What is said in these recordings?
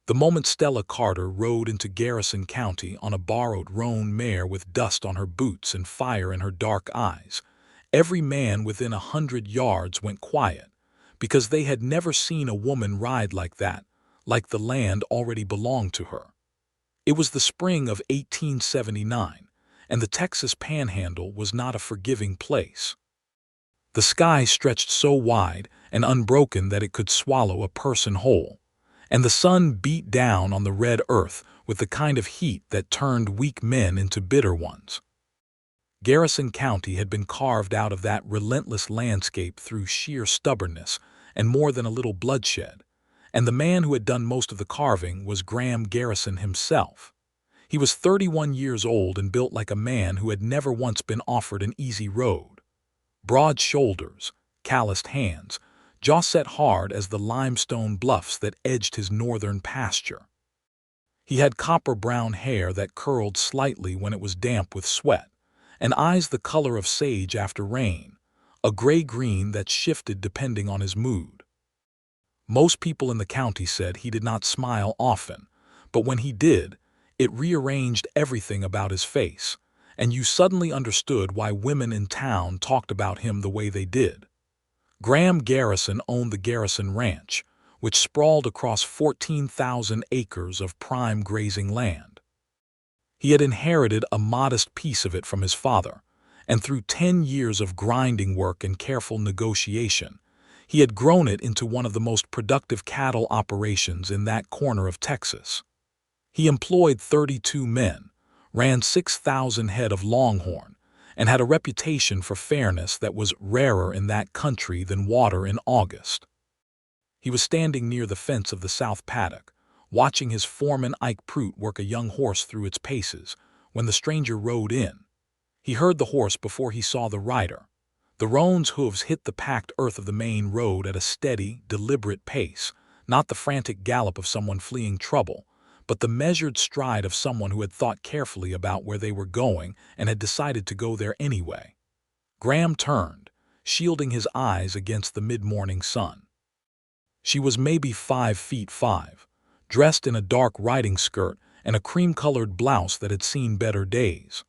The moment Stella Carter rode into Garrison County on a borrowed roan mare with dust on her boots and fire in her dark eyes, every man within 100 yards went quiet, because they had never seen a woman ride like that, like the land already belonged to her. It was the spring of 1879, and the Texas Panhandle was not a forgiving place. The sky stretched so wide and unbroken that it could swallow a person whole, and the sun beat down on the red earth with the kind of heat that turned weak men into bitter ones. Garrison County had been carved out of that relentless landscape through sheer stubbornness and more than a little bloodshed, and the man who had done most of the carving was Graham Garrison himself. He was 31 years old and built like a man who had never once been offered an easy road. Broad shoulders, calloused hands, jaw set hard as the limestone bluffs that edged his northern pasture. He had copper-brown hair that curled slightly when it was damp with sweat, and eyes the color of sage after rain, a gray-green that shifted depending on his mood. Most people in the county said he did not smile often, but when he did, it rearranged everything about his face, and you suddenly understood why women in town talked about him the way they did. Graham Garrison owned the Garrison Ranch, which sprawled across 14,000 acres of prime grazing land. He had inherited a modest piece of it from his father, and through 10 years of grinding work and careful negotiation, he had grown it into one of the most productive cattle operations in that corner of Texas. He employed 32 men, ran 6,000 head of longhorn, and had a reputation for fairness that was rarer in that country than water in August. He was standing near the fence of the south paddock, watching his foreman Ike Prout work a young horse through its paces, when the stranger rode in. He heard the horse before he saw the rider. The roan's hooves hit the packed earth of the main road at a steady, deliberate pace, not the frantic gallop of someone fleeing trouble, but the measured stride of someone who had thought carefully about where they were going and had decided to go there anyway. Graham turned, shielding his eyes against the mid-morning sun. She was maybe 5'5", dressed in a dark riding skirt and a cream-colored blouse that had seen better days.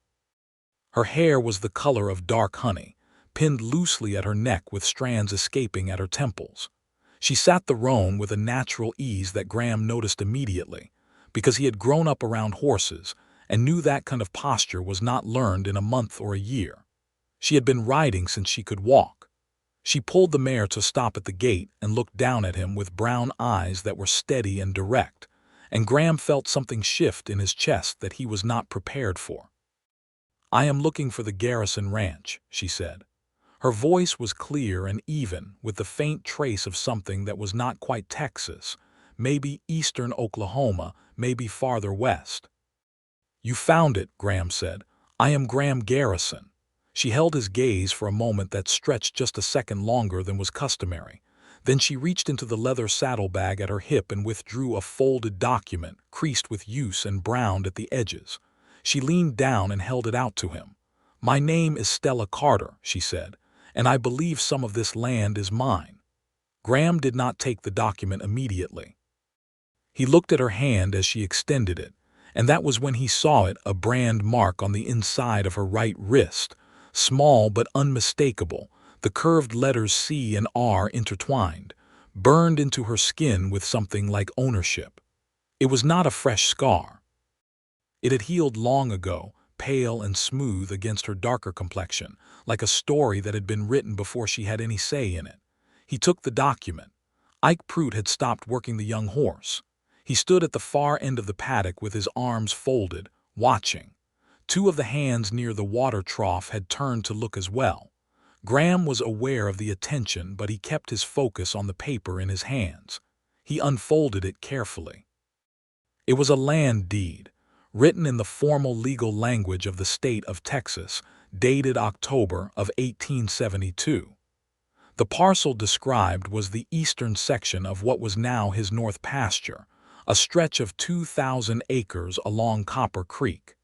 Her hair was the color of dark honey, pinned loosely at her neck with strands escaping at her temples. She sat the roan with a natural ease that Graham noticed immediately, because he had grown up around horses and knew that kind of posture was not learned in a month or a year. She had been riding since she could walk. She pulled the mare to stop at the gate and looked down at him with brown eyes that were steady and direct, and Graham felt something shift in his chest that he was not prepared for. "I am looking for the Garrison Ranch," she said. Her voice was clear and even, with the faint trace of something that was not quite Texas, maybe eastern Oklahoma, maybe farther west. "You found it," Graham said. "I am Graham Garrison." She held his gaze for a moment that stretched just a second longer than was customary. Then she reached into the leather saddlebag at her hip and withdrew a folded document, creased with use and browned at the edges. She leaned down and held it out to him. "My name is Stella Carter," she said, "and I believe some of this land is mine." Graham did not take the document immediately. He looked at her hand as she extended it, and that was when he saw it, a brand mark on the inside of her right wrist, small but unmistakable, the curved letters C and R intertwined, burned into her skin with something like ownership. It was not a fresh scar. It had healed long ago, pale and smooth against her darker complexion, like a story that had been written before she had any say in it. He took the document. Ike Prout had stopped working the young horse. He stood at the far end of the paddock with his arms folded, watching. Two of the hands near the water trough had turned to look as well. Graham was aware of the attention, but he kept his focus on the paper in his hands. He unfolded it carefully. It was a land deed, written in the formal legal language of the state of Texas, dated October of 1872. The parcel described was the eastern section of what was now his north pasture, a stretch of 2,000 acres along Copper Creek.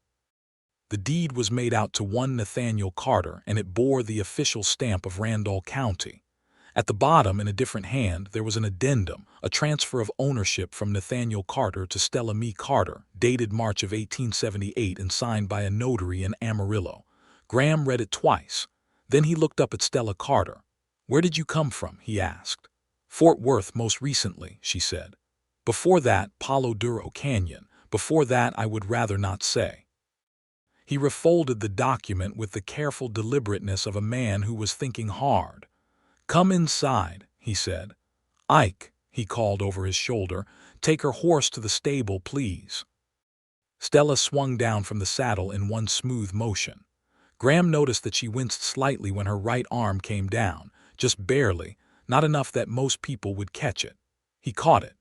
The deed was made out to one Nathaniel Carter, and it bore the official stamp of Randolph County. At the bottom, in a different hand, there was an addendum, a transfer of ownership from Nathaniel Carter to Stella Carter, dated March of 1878 and signed by a notary in Amarillo. Graham read it twice. Then he looked up at Stella Carter. "Where did you come from?" he asked. "Fort Worth most recently," she said. "Before that, Palo Duro Canyon. Before that, I would rather not say." He refolded the document with the careful deliberateness of a man who was thinking hard. "Come inside," he said. "Ike," he called over his shoulder, "take her horse to the stable, please." Stella swung down from the saddle in one smooth motion. Graham noticed that she winced slightly when her right arm came down, just barely, not enough that most people would catch it. He caught it.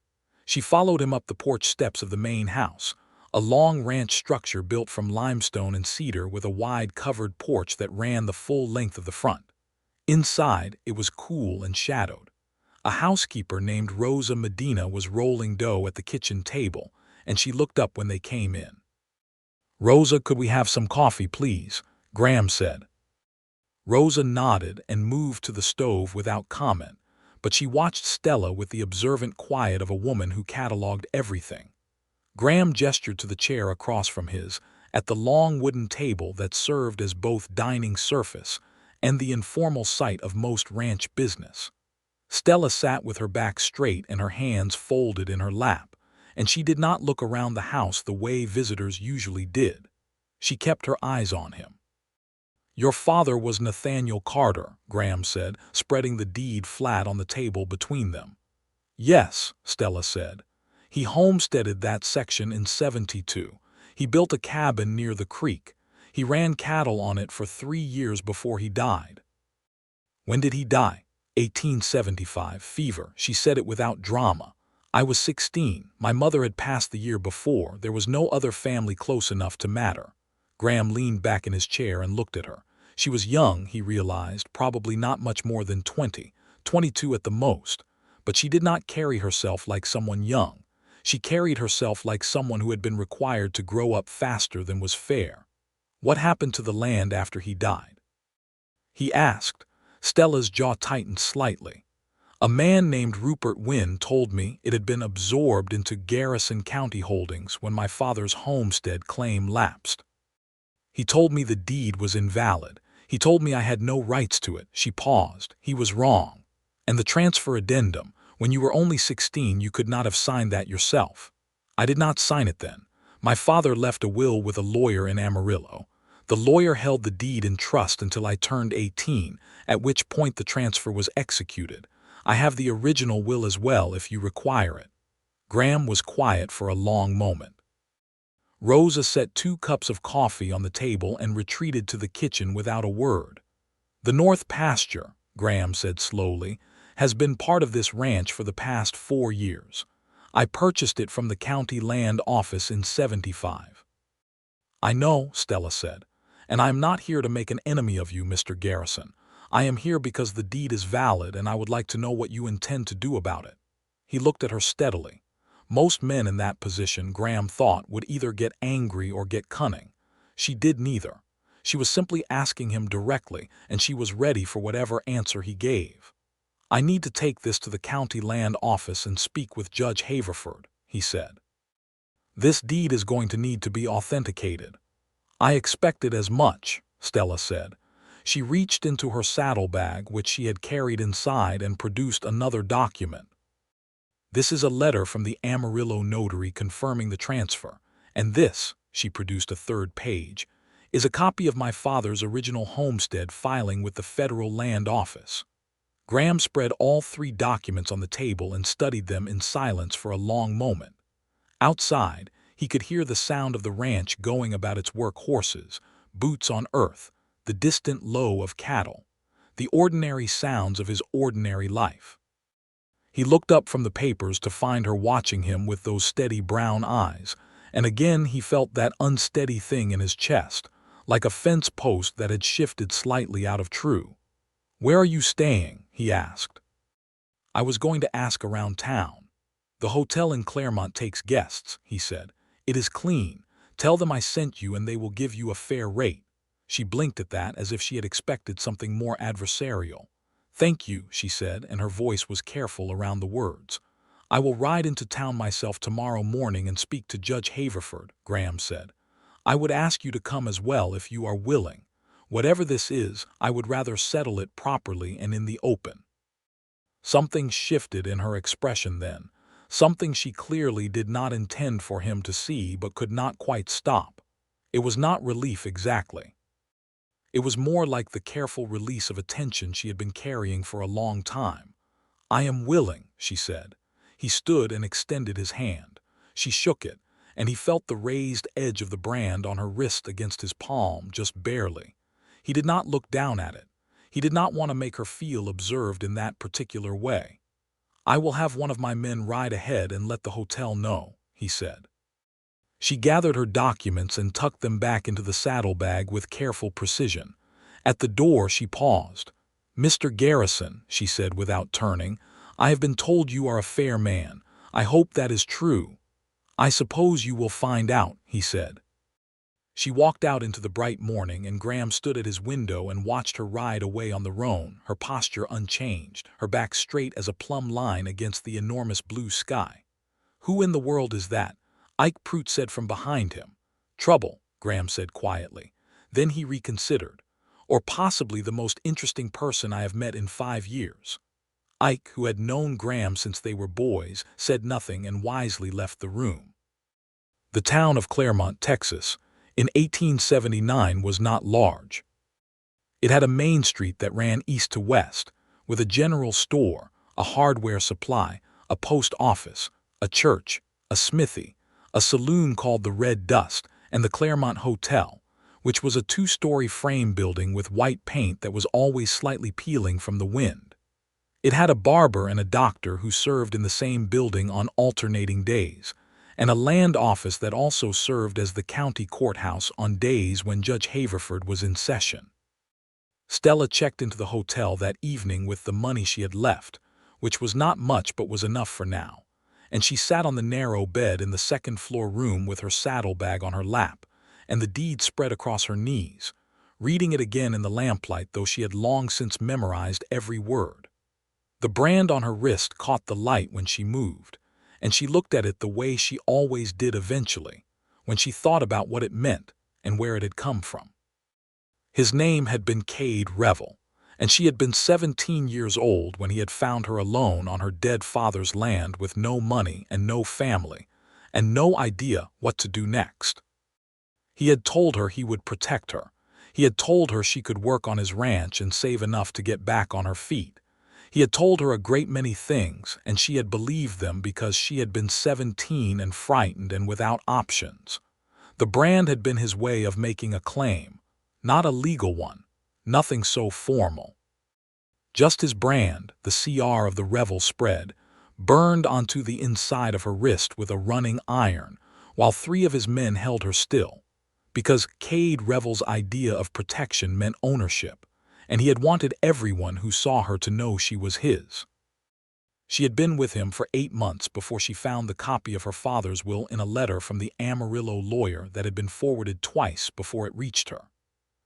She followed him up the porch steps of the main house, a long ranch structure built from limestone and cedar with a wide covered porch that ran the full length of the front. Inside, it was cool and shadowed. A housekeeper named Rosa Medina was rolling dough at the kitchen table, and she looked up when they came in. "Rosa, could we have some coffee, please?" Graham said. Rosa nodded and moved to the stove without comment, but she watched Stella with the observant quiet of a woman who cataloged everything. Graham gestured to the chair across from his, at the long wooden table that served as both dining surface and the informal site of most ranch business. Stella sat with her back straight and her hands folded in her lap, and she did not look around the house the way visitors usually did. She kept her eyes on him. "Your father was Nathaniel Carter," Graham said, spreading the deed flat on the table between them. "Yes," Stella said. "He homesteaded that section in '72. He built a cabin near the creek. He ran cattle on it for 3 years before he died." "When did he die?" 1875, fever. She said it without drama. "I was 16. My mother had passed the year before. There was no other family close enough to matter." Graham leaned back in his chair and looked at her. She was young, he realized, probably not much more than 20, 22 at the most. But she did not carry herself like someone young. She carried herself like someone who had been required to grow up faster than was fair. "What happened to the land after he died?" he asked. Stella's jaw tightened slightly. "A man named Rupert Wynn told me it had been absorbed into Garrison County holdings when my father's homestead claim lapsed. He told me the deed was invalid. He told me I had no rights to it." She paused. "He was wrong. And the transfer addendum, when you were only 16, you could not have signed that yourself." "I did not sign it then. My father left a will with a lawyer in Amarillo. The lawyer held the deed in trust until I turned 18, at which point the transfer was executed. I have the original will as well if you require it." Graham was quiet for a long moment. Rosa set 2 cups of coffee on the table and retreated to the kitchen without a word. "The North Pasture," Graham said slowly, "has been part of this ranch for the past 4 years. I purchased it from the county land office in '75. "I know," Stella said, "and I am not here to make an enemy of you, Mr. Garrison. I am here because the deed is valid and I would like to know what you intend to do about it." He looked at her steadily. Most men in that position, Graham thought, would either get angry or get cunning. She did neither. She was simply asking him directly, and she was ready for whatever answer he gave. "I need to take this to the county land office and speak with Judge Haverford," he said. "This deed is going to need to be authenticated." "I expected as much," Stella said. She reached into her saddlebag, which she had carried inside, and produced another document. "This is a letter from the Amarillo notary confirming the transfer, and this," she produced a 3rd page, "is a copy of my father's original homestead filing with the Federal Land Office." Graham spread all 3 documents on the table and studied them in silence for a long moment. Outside, he could hear the sound of the ranch going about its work horses, boots on earth, the distant low of cattle, the ordinary sounds of his ordinary life. He looked up from the papers to find her watching him with those steady brown eyes, and again he felt that unsteady thing in his chest, like a fence post that had shifted slightly out of true. "Where are you staying?" he asked. "I was going to ask around town. The hotel in Claremont takes guests," he said. "It is clean. Tell them I sent you and they will give you a fair rate." She blinked at that as if she had expected something more adversarial. "Thank you," she said, and her voice was careful around the words. "I will ride into town myself tomorrow morning and speak to Judge Haverford," Graham said. "I would ask you to come as well if you are willing. Whatever this is, I would rather settle it properly and in the open." Something shifted in her expression then, something she clearly did not intend for him to see but could not quite stop. It was not relief exactly. It was more like the careful release of a tension she had been carrying for a long time. "I am willing," she said. He stood and extended his hand. She shook it, and he felt the raised edge of the brand on her wrist against his palm, just barely. He did not look down at it. He did not want to make her feel observed in that particular way. "I will have one of my men ride ahead and let the hotel know," he said. She gathered her documents and tucked them back into the saddlebag with careful precision. At the door she paused. "Mr. Garrison," she said without turning, "I have been told you are a fair man. I hope that is true." "I suppose you will find out," he said. She walked out into the bright morning, and Graham stood at his window and watched her ride away on the roan, her posture unchanged, her back straight as a plumb line against the enormous blue sky. "Who in the world is that?" Ike Prout said from behind him. "Trouble," Graham said quietly. Then he reconsidered. "Or possibly the most interesting person I have met in 5 years." Ike, who had known Graham since they were boys, said nothing and wisely left the room. The town of Claremont, Texas, in 1879 was not large. It had a main street that ran east to west, with a general store, a hardware supply, a post office, a church, a smithy, a saloon called the Red Dust, and the Claremont Hotel, which was a 2-story frame building with white paint that was always slightly peeling from the wind. It had a barber and a doctor who served in the same building on alternating days, and a land office that also served as the county courthouse on days when Judge Haverford was in session. Stella checked into the hotel that evening with the money she had left, which was not much but was enough for now, and she sat on the narrow bed in the second-floor room with her saddlebag on her lap and the deed spread across her knees, reading it again in the lamplight, though she had long since memorized every word. The brand on her wrist caught the light when she moved, and she looked at it the way she always did eventually, when she thought about what it meant and where it had come from. His name had been Cade Revel, and she had been 17 years old when he had found her alone on her dead father's land with no money and no family, and no idea what to do next. He had told her he would protect her. He had told her she could work on his ranch and save enough to get back on her feet. He had told her a great many things, and she had believed them because she had been 17 and frightened and without options. The brand had been his way of making a claim, not a legal one, nothing so formal. Just his brand, the CR of the Revel spread, burned onto the inside of her wrist with a running iron, while 3 of his men held her still, because Cade Revel's idea of protection meant ownership, and he had wanted everyone who saw her to know she was his. She had been with him for 8 months before she found the copy of her father's will in a letter from the Amarillo lawyer that had been forwarded twice before it reached her.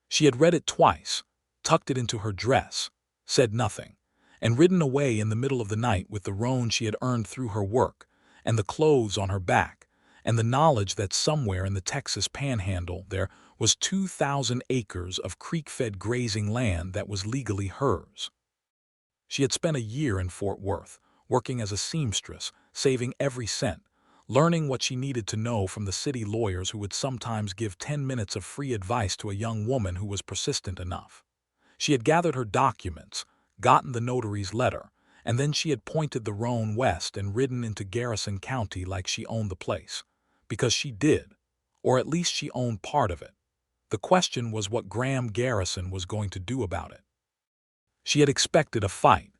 She had read it twice, tucked it into her dress, said nothing, and ridden away in the middle of the night with the roan she had earned through her work, and the clothes on her back, and the knowledge that somewhere in the Texas Panhandle there was 2,000 acres of creek-fed grazing land that was legally hers. She had spent a year in Fort Worth, working as a seamstress, saving every cent, learning what she needed to know from the city lawyers who would sometimes give 10 minutes of free advice to a young woman who was persistent enough. She had gathered her documents, gotten the notary's letter, and then she had pointed the roan west and ridden into Garrison County like she owned the place. Because she did, or at least she owned part of it. The question was what Graham Garrison was going to do about it. She had expected a fight.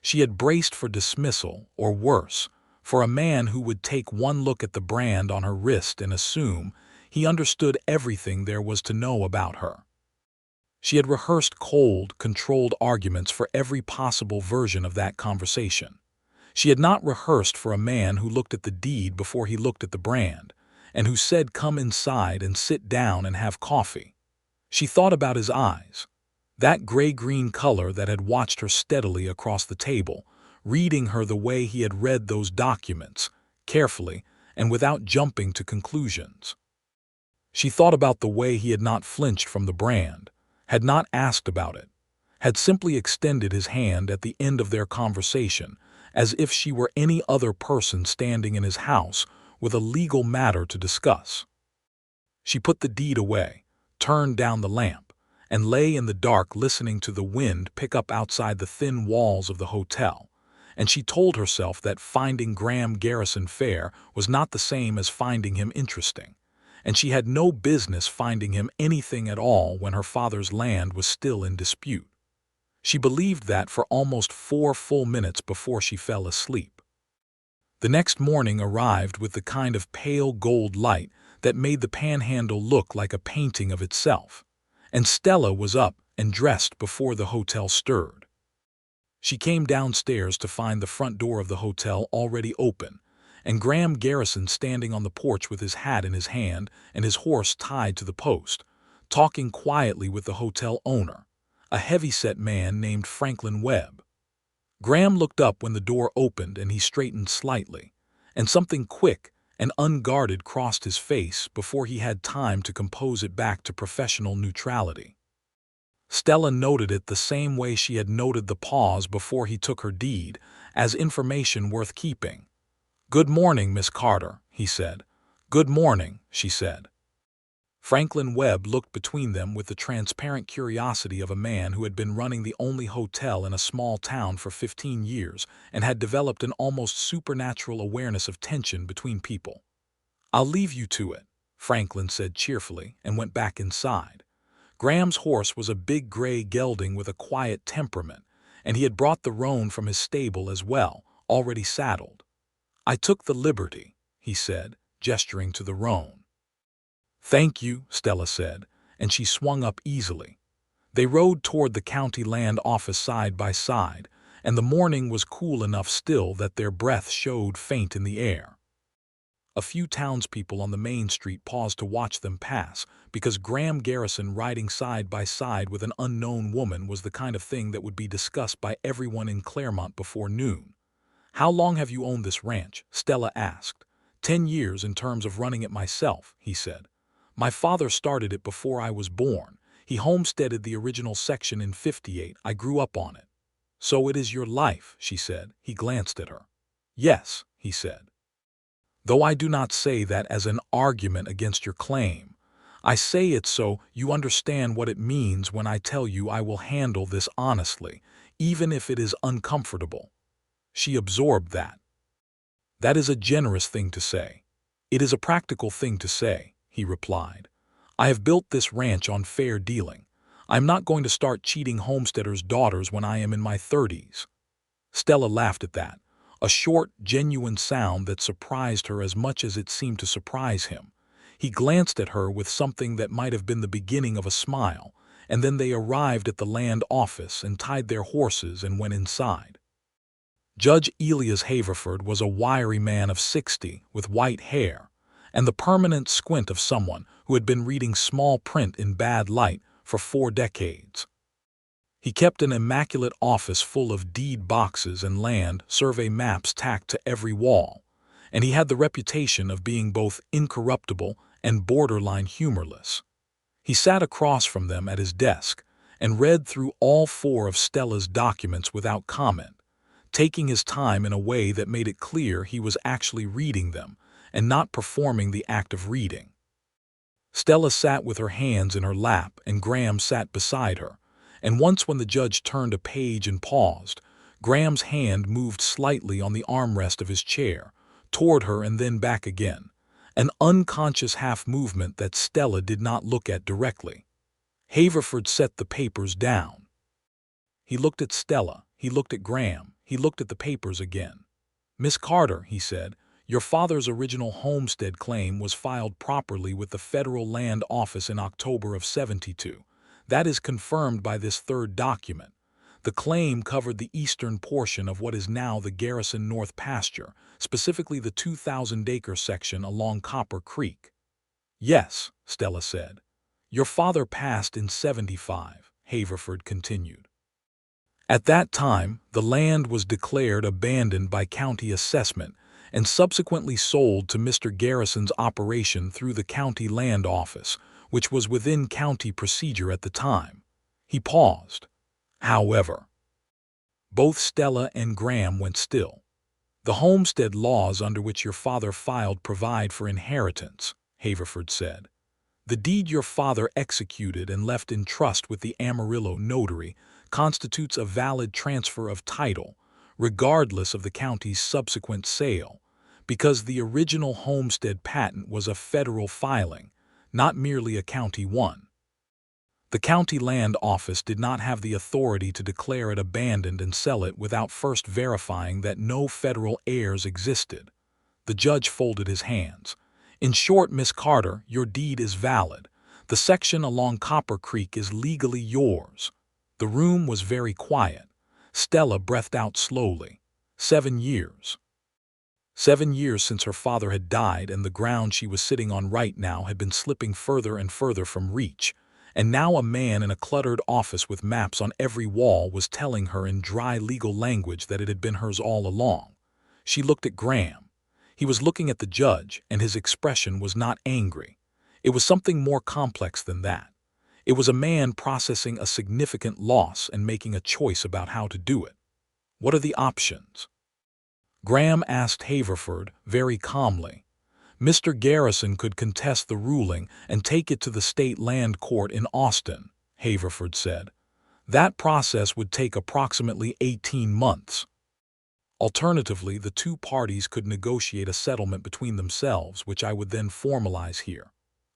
She had braced for dismissal, or worse, for a man who would take one look at the brand on her wrist and assume he understood everything there was to know about her. She had rehearsed cold, controlled arguments for every possible version of that conversation. She had not rehearsed for a man who looked at the deed before he looked at the brand, and who said, "Come inside and sit down and have coffee." She thought about his eyes. That gray-green color that had watched her steadily across the table, reading her the way he had read those documents, carefully and without jumping to conclusions. She thought about the way he had not flinched from the brand, had not asked about it, had simply extended his hand at the end of their conversation as if she were any other person standing in his house with a legal matter to discuss. She put the deed away, turned down the lamp, and lay in the dark listening to the wind pick up outside the thin walls of the hotel, and she told herself that finding Graham Garrison fair was not the same as finding him interesting, and she had no business finding him anything at all when her father's land was still in dispute. She believed that for almost 4 full minutes before she fell asleep. The next morning arrived with the kind of pale gold light that made the Panhandle look like a painting of itself, and Stella was up and dressed before the hotel stirred. She came downstairs to find the front door of the hotel already open, and Graham Garrison standing on the porch with his hat in his hand and his horse tied to the post, talking quietly with the hotel owner, a heavy-set man named Franklin Webb. Graham looked up when the door opened and he straightened slightly, and something quick and unguarded crossed his face before he had time to compose it back to professional neutrality. Stella noted it the same way she had noted the pause before he took her deed, as information worth keeping. "Good morning, Miss Carter," he said. "Good morning," she said. Franklin Webb looked between them with the transparent curiosity of a man who had been running the only hotel in a small town for 15 years and had developed an almost supernatural awareness of tension between people. "I'll leave you to it," Franklin said cheerfully and went back inside. Graham's horse was a big gray gelding with a quiet temperament, and he had brought the roan from his stable as well, already saddled. "I took the liberty," he said, gesturing to the roan. "Thank you," Stella said, and she swung up easily. They rode toward the county land office side by side, and the morning was cool enough still that their breath showed faint in the air. A few townspeople on the main street paused to watch them pass, because Graham Garrison riding side by side with an unknown woman was the kind of thing that would be discussed by everyone in Claremont before noon. "How long have you owned this ranch?" Stella asked. 10 years in terms of running it myself," he said. "My father started it before I was born. He homesteaded the original section in '58. I grew up on it." "So it is your life," she said. He glanced at her. "Yes," he said. "Though I do not say that as an argument against your claim. I say it so you understand what it means when I tell you I will handle this honestly, even if it is uncomfortable." She absorbed that. "That is a generous thing to say." "It is a practical thing to say," he replied. "I have built this ranch on fair dealing. I am not going to start cheating homesteaders' daughters when I am in my 30s. Stella laughed at that, a short, genuine sound that surprised her as much as it seemed to surprise him. He glanced at her with something that might have been the beginning of a smile, and then they arrived at the land office and tied their horses and went inside. Judge Elias Haverford was a wiry man of 60 with white hair, and the permanent squint of someone who had been reading small print in bad light for 4 decades. He kept an immaculate office full of deed boxes and land survey maps tacked to every wall, and he had the reputation of being both incorruptible and borderline humorless. He sat across from them at his desk and read through all 4 of Stella's documents without comment, taking his time in a way that made it clear he was actually reading them and not performing the act of reading. Stella sat with her hands in her lap and Graham sat beside her, and once when the judge turned a page and paused, Graham's hand moved slightly on the armrest of his chair, toward her and then back again, an unconscious half-movement that Stella did not look at directly. Haverford set the papers down. He looked at Stella, he looked at Graham, he looked at the papers again. "Miss Carter," he said, "your father's original homestead claim was filed properly with the Federal Land Office in October of '72. That is confirmed by this 3rd document. The claim covered the eastern portion of what is now the Garrison North pasture, specifically the 2,000-acre section along Copper Creek." "Yes," Stella said. "Your father passed in '75. Haverford continued. At that time, the land was declared abandoned by county assessment and subsequently sold to Mr. Garrison's operation through the county land office, which was within county procedure at the time. He paused. However, both Stella and Graham went still. The homestead laws under which your father filed provide for inheritance, Haverford said. The deed your father executed and left in trust with the Amarillo notary constitutes a valid transfer of title, regardless of the county's subsequent sale, because the original homestead patent was a federal filing, not merely a county one. The county land office did not have the authority to declare it abandoned and sell it without first verifying that no federal heirs existed. The judge folded his hands. In short, Miss Carter, your deed is valid. The section along Copper Creek is legally yours. The room was very quiet. Stella breathed out slowly. 7 years. 7 years since her father had died, and the ground she was sitting on right now had been slipping further and further from reach. And now a man in a cluttered office with maps on every wall was telling her in dry legal language that it had been hers all along. She looked at Graham. He was looking at the judge, and his expression was not angry. It was something more complex than that. It was a man processing a significant loss and making a choice about how to do it. What are the options? Graham asked Haverford very calmly. Mr. Garrison could contest the ruling and take it to the state land court in Austin, Haverford said. That process would take approximately 18 months. Alternatively, the two parties could negotiate a settlement between themselves, which I would then formalize here.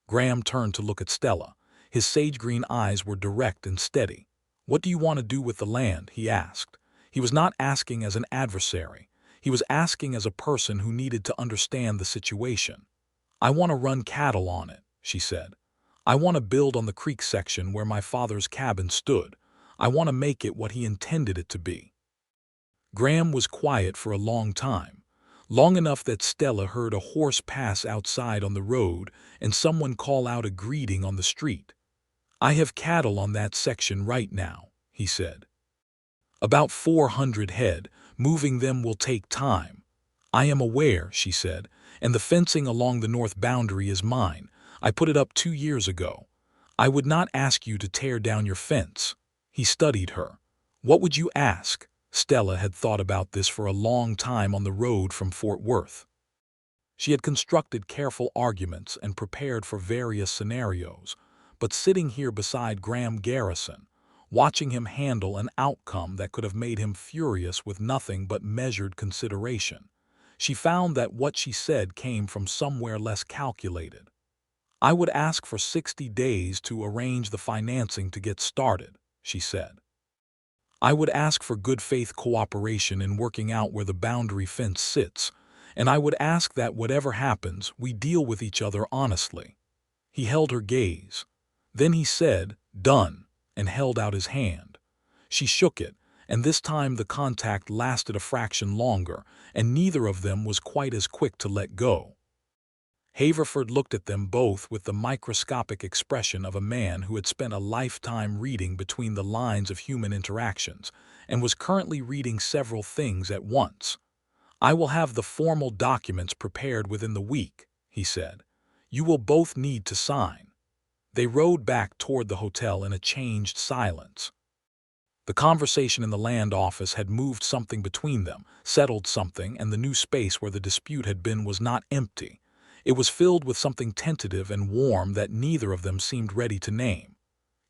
Graham turned to look at Stella. His sage-green eyes were direct and steady. What do you want to do with the land? He asked. He was not asking as an adversary. He was asking as a person who needed to understand the situation. I want to run cattle on it, she said. I want to build on the creek section where my father's cabin stood. I want to make it what he intended it to be. Graham was quiet for a long time, long enough that Stella heard a horse pass outside on the road and someone call out a greeting on the street. I have cattle on that section right now, he said. About 400 head. Moving them will take time. I am aware, she said, and the fencing along the north boundary is mine. I put it up 2 years ago. I would not ask you to tear down your fence. He studied her. What would you ask? Stella had thought about this for a long time on the road from Fort Worth. She had constructed careful arguments and prepared for various scenarios, but sitting here beside Graham Garrison, watching him handle an outcome that could have made him furious with nothing but measured consideration, she found that what she said came from somewhere less calculated. I would ask for 60 days to arrange the financing to get started, she said. I would ask for good faith cooperation in working out where the boundary fence sits, and I would ask that whatever happens, we deal with each other honestly. He held her gaze. Then he said, "Done," and held out his hand. She shook it, and this time the contact lasted a fraction longer, and neither of them was quite as quick to let go. Haverford looked at them both with the microscopic expression of a man who had spent a lifetime reading between the lines of human interactions and was currently reading several things at once. I will have the formal documents prepared within the week, he said. You will both need to sign. They rode back toward the hotel in a changed silence. The conversation in the land office had moved something between them, settled something, and the new space where the dispute had been was not empty. It was filled with something tentative and warm that neither of them seemed ready to name.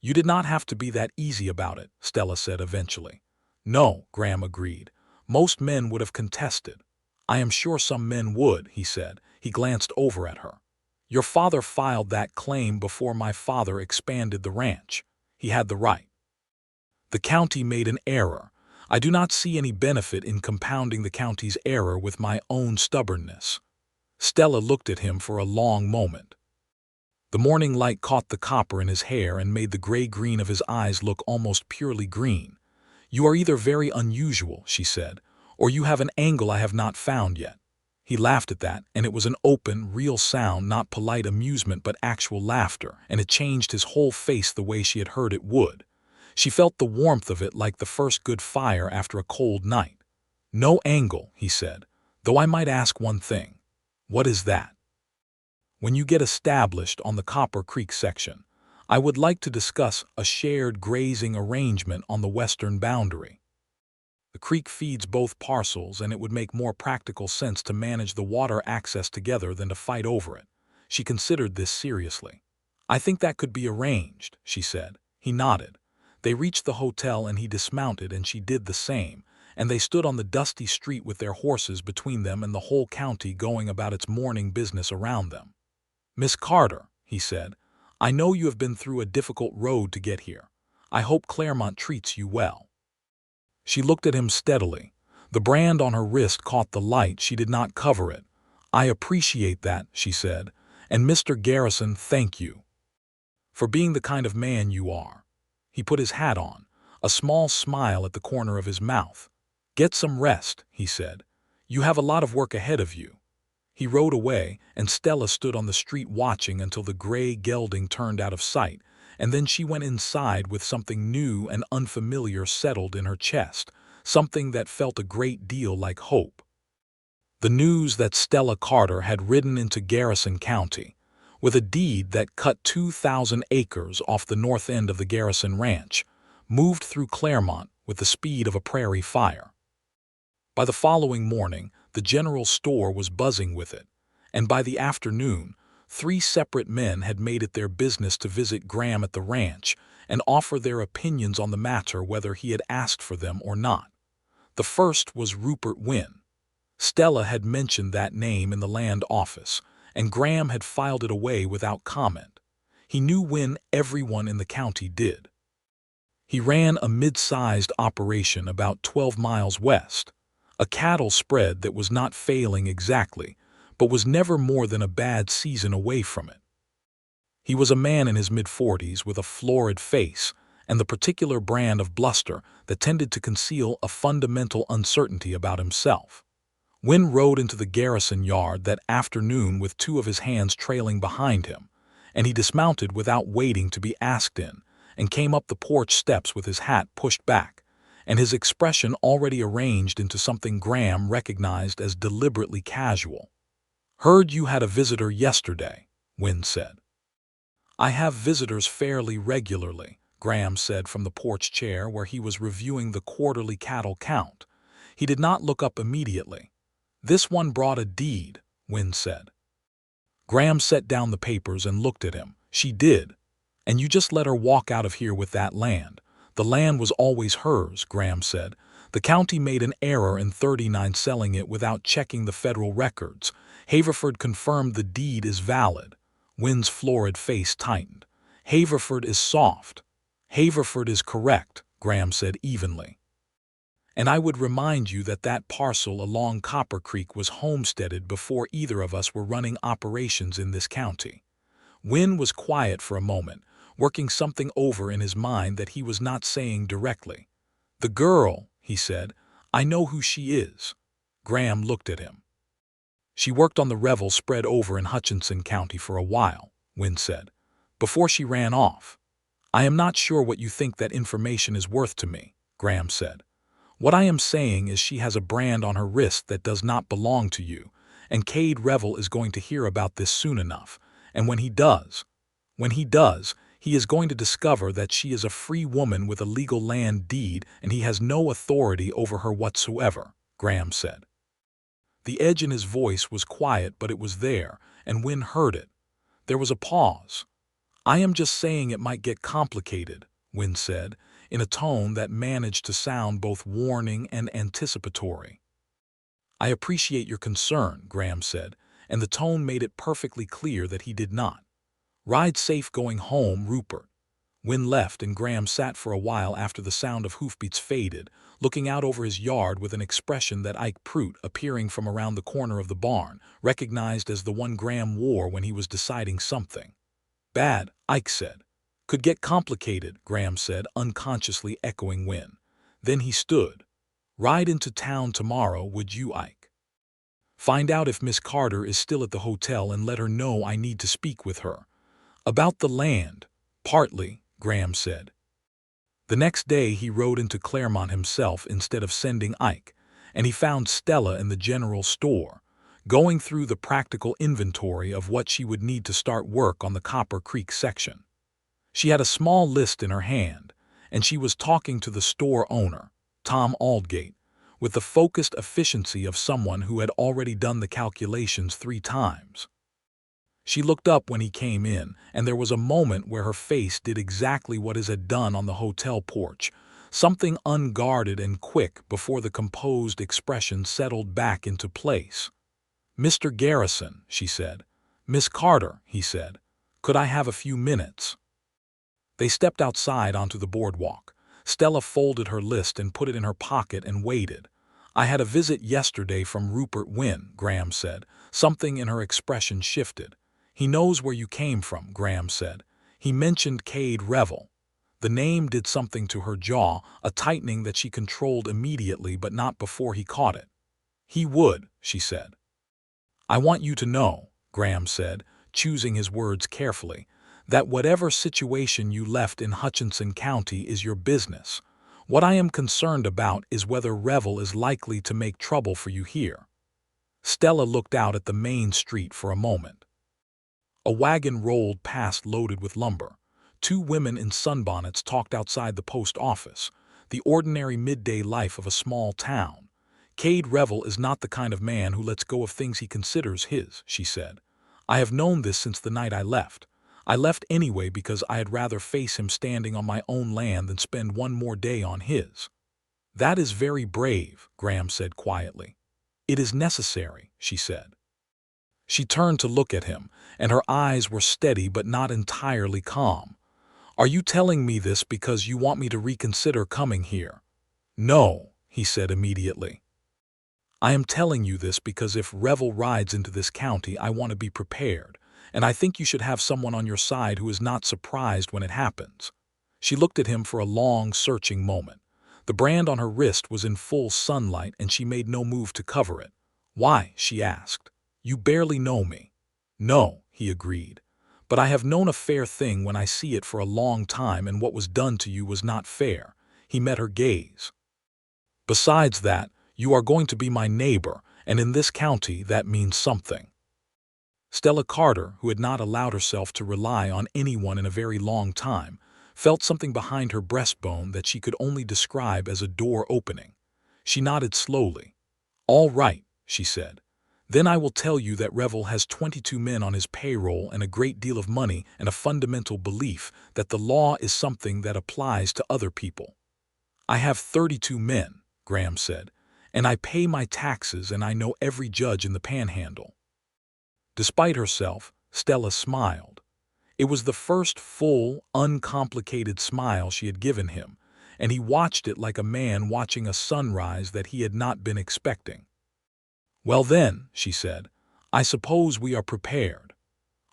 You did not have to be that easy about it, Stella said eventually. No, Graham agreed. Most men would have contested. I am sure some men would, he said. He glanced over at her. Your father filed that claim before my father expanded the ranch. He had the right. The county made an error. I do not see any benefit in compounding the county's error with my own stubbornness. Stella looked at him for a long moment. The morning light caught the copper in his hair and made the gray-green of his eyes look almost purely green. You are either very unusual, she said, or you have an angle I have not found yet. He laughed at that, and it was an open, real sound, not polite amusement but actual laughter, and it changed his whole face the way she had heard it would. She felt the warmth of it like the first good fire after a cold night. "No angle," he said, "though I might ask one thing." "What is that?" "When you get established on the Copper Creek section, I would like to discuss a shared grazing arrangement on the western boundary. The creek feeds both parcels, and it would make more practical sense to manage the water access together than to fight over it." She considered this seriously. "I think that could be arranged," she said. He nodded. They reached the hotel and he dismounted and she did the same, and they stood on the dusty street with their horses between them and the whole county going about its morning business around them. "Miss Carter," he said, "I know you have been through a difficult road to get here. I hope Claremont treats you well." She looked at him steadily. The brand on her wrist caught the light. She did not cover it. "I appreciate that," she said, "and Mr. Garrison, thank you for being the kind of man you are." He put his hat on, a small smile at the corner of his mouth. "Get some rest," he said. "You have a lot of work ahead of you." He rode away, and Stella stood on the street watching until the gray gelding turned out of sight, and then she went inside with something new and unfamiliar settled in her chest, something that felt a great deal like hope. The news that Stella Carter had ridden into Garrison County, with a deed that cut 2,000 acres off the north end of the Garrison Ranch, moved through Claremont with the speed of a prairie fire. By the following morning, the general store was buzzing with it, and by the afternoon, 3 separate men had made it their business to visit Graham at the ranch and offer their opinions on the matter whether he had asked for them or not. The first was Rupert Wynn. Stella had mentioned that name in the land office, and Graham had filed it away without comment. He knew Wynn, everyone in the county did. He ran a mid-sized operation about 12 miles west, a cattle spread that was not failing exactly, but was never more than a bad season away from it. He was a man in his mid-40s with a florid face and the particular brand of bluster that tended to conceal a fundamental uncertainty about himself. Wynn rode into the Garrison yard that afternoon with 2 of his hands trailing behind him, and he dismounted without waiting to be asked in, and came up the porch steps with his hat pushed back, and his expression already arranged into something Graham recognized as deliberately casual. "Heard you had a visitor yesterday," Wynn said. "I have visitors fairly regularly," Graham said from the porch chair where he was reviewing the quarterly cattle count. He did not look up immediately. "This one brought a deed," Wynn said. Graham set down the papers and looked at him. "She did. And you just let her walk out of here with that land." "The land was always hers," Graham said. "The county made an error in '39 selling it without checking the federal records. Haverford confirmed the deed is valid." Wynn's florid face tightened. "Haverford is soft." "Haverford is correct," Graham said evenly. "And I would remind you that that parcel along Copper Creek was homesteaded before either of us were running operations in this county." Wynn was quiet for a moment, working something over in his mind that he was not saying directly. "The girl," he said, "I know who she is." Graham looked at him. "She worked on the revel spread over in Hutchinson County for a while," Wynn said, "before she ran off." "I am not sure what you think that information is worth to me," Graham said. "What I am saying is she has a brand on her wrist that does not belong to you, and Cade Revel is going to hear about this soon enough, and when he does, he is going to discover that she is a free woman with a legal land deed and he has no authority over her whatsoever," Graham said. The edge in his voice was quiet, but it was there, and Wynn heard it. There was a pause. "I am just saying it might get complicated," Wynn said, in a tone that managed to sound both warning and anticipatory. "I appreciate your concern," Graham said, and the tone made it perfectly clear that he did not. "Ride safe going home, Rupert." Wynn left, and Graham sat for a while after the sound of hoofbeats faded, looking out over his yard with an expression that Ike Prout, appearing from around the corner of the barn, recognized as the one Graham wore when he was deciding something. "Bad," Ike said. "Could get complicated," Graham said, unconsciously echoing Wynn. Then he stood. "Ride into town tomorrow, would you, Ike? Find out if Miss Carter is still at the hotel and let her know I need to speak with her." "About the land?" "Partly," Graham said. The next day he rode into Claremont himself instead of sending Ike, and he found Stella in the general store, going through the practical inventory of what she would need to start work on the Copper Creek section. She had a small list in her hand, and she was talking to the store owner, Tom Aldgate, with the focused efficiency of someone who had already done the calculations 3 times. She looked up when he came in, and there was a moment where her face did exactly what it had done on the hotel porch, something unguarded and quick before the composed expression settled back into place. "Mr. Garrison," she said. "Miss Carter," he said. "Could I have a few minutes?" They stepped outside onto the boardwalk. Stella folded her list and put it in her pocket and waited. "I had a visit yesterday from Rupert Wynne," Graham said. Something in her expression shifted. "He knows where you came from," Graham said. "He mentioned Cade Revel." The name did something to her jaw, a tightening that she controlled immediately but not before he caught it. "He would," she said. "I want you to know," Graham said, choosing his words carefully, "that whatever situation you left in Hutchinson County is your business. What I am concerned about is whether Revel is likely to make trouble for you here." Stella looked out at the main street for a moment. A wagon rolled past loaded with lumber. 2 women in sunbonnets talked outside the post office, the ordinary midday life of a small town. "Cade Revel is not the kind of man who lets go of things he considers his," she said. "I have known this since the night I left. I left anyway because I had rather face him standing on my own land than spend one more day on his." "That is very brave," Graham said quietly. "It is necessary," she said. She turned to look at him, and her eyes were steady but not entirely calm. "Are you telling me this because you want me to reconsider coming here?" "No," he said immediately. "I am telling you this because if Revel rides into this county, I want to be prepared, and I think you should have someone on your side who is not surprised when it happens." She looked at him for a long, searching moment. The brand on her wrist was in full sunlight, and she made no move to cover it. "Why?" she asked. "You barely know me." "No," he agreed. "But I have known a fair thing when I see it for a long time, and what was done to you was not fair." He met her gaze. "Besides that, you are going to be my neighbor, and in this county that means something." Stella Carter, who had not allowed herself to rely on anyone in a very long time, felt something behind her breastbone that she could only describe as a door opening. She nodded slowly. "All right," she said. "Then I will tell you that Revel has 22 men on his payroll and a great deal of money and a fundamental belief that the law is something that applies to other people." "I have 32 men," Graham said, "and I pay my taxes and I know every judge in the Panhandle." Despite herself, Stella smiled. It was the first full, uncomplicated smile she had given him, and he watched it like a man watching a sunrise that he had not been expecting. "Well then," she said, "I suppose we are prepared."